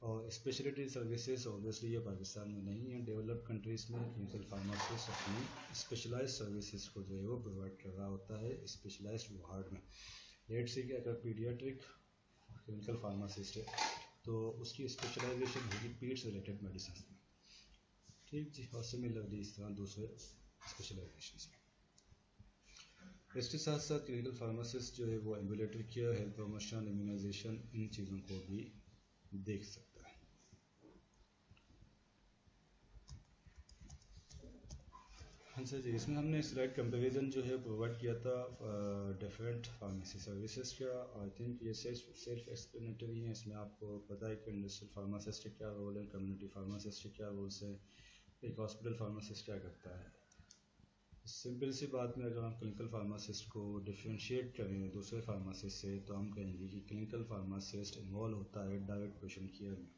और स्पेशलिटी सर्विसेज ऑब्वियसली ये पाकिस्तान में नहीं है, डेवलप्ड कंट्रीज़ में क्लिनिकल फार्मासिस्ट अपनी स्पेशलाइज्ड सर्विसेज को जो है वो प्रोवाइड कर रहा होता है स्पेशलाइज्ड वार्ड में। लेट से कि अगर पीडियाट्रिक क्लिनिकल फार्मासिस्ट है तो उसकी स्पेशलाइजेशन होगी पीड्स रिलेटेड मेडिसिन में, ठीक जी, और सिमिलरली इस तरह दूसरे स्पेशलाइजेशन में। इसके साथ साथ क्लिनिकल फार्मासिस्ट जो है वो ambulatory care, health promotion, immunisation, इन चीज़ों को भी देख सकता है। हाँ सर जी, इसमें हमने स्लाइड कंपैरिजन जो है प्रोवाइड किया था डिफरेंट फार्मेसी सर्विसेज का। आई थिंक ये सेल्फ एक्सप्लेनेटरी है, इसमें आपको पता है कि इंडस्ट्रियल फार्मासिस्ट का क्या रोल है, कम्युनिटी फार्मासिस्ट का क्या रोल है, एक हॉस्पिटल फार्मासिस्ट क्या करता है। सिंपल सी बात में अगर हम क्लिनिकल फार्मासिस्ट को डिफ्रेंशिएट करें दूसरे फार्मासिस्ट से तो हम कहेंगे कि क्लिनिकल फार्मासिस्ट इन्वॉल्व होता है डायरेक्ट पेशेंट केयर में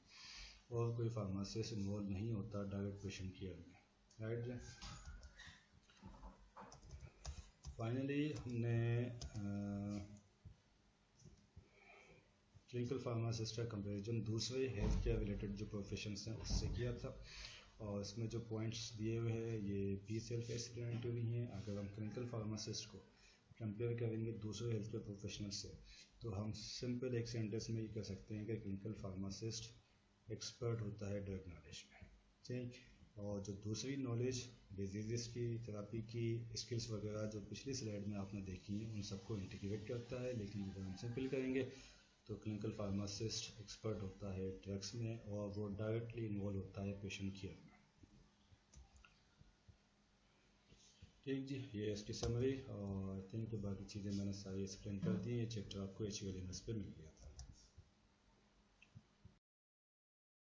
और कोई फार्मासिस्ट इन्वॉल्व नहीं होता डायरेक्ट पेशेंट केयर में, राइट। फाइनली हमने क्लिनिकल फार्मासिस्ट का कंपैरिजन दूसरे हेल्थ केयर रिलेटेड जो प्रोफेशंस हैं उससे किया था, और इसमें जो पॉइंट्स दिए हुए हैं ये भी सेल्फ एक्सप्लेनेटरी हैं। अगर हम क्लिनिकल फार्मासिस्ट को कंपेयर करेंगे दूसरे हेल्थ केयर प्रोफेशनल से तो हम सिंपल एक सेंटेंस में ये कह सकते हैं कि क्लिनिकल फार्मासिस्ट एक्सपर्ट होता है ड्रग नॉलेज में, ठीक। और जो दूसरी नॉलेज डिजीज़ की, थेरापी की, स्किल्स वगैरह जो पिछली स्लाइड में आपने देखी हैं उन सबको इंटीग्रेट करता है। लेकिन अगर हम सिंपल करेंगे तो क्लिनिकल फार्मासिस्ट एक्सपर्ट होता है ड्रग्स में और वो डायरेक्टली इन्वॉल्व होता है पेशेंट केयर में, ठीक जी। ये इसकी समरी, और आई थिंक बाकी चीज़ें मैंने सारी एक्सप्लेन कर दी। ये चैप्टर आपको HUL पे मिल गया।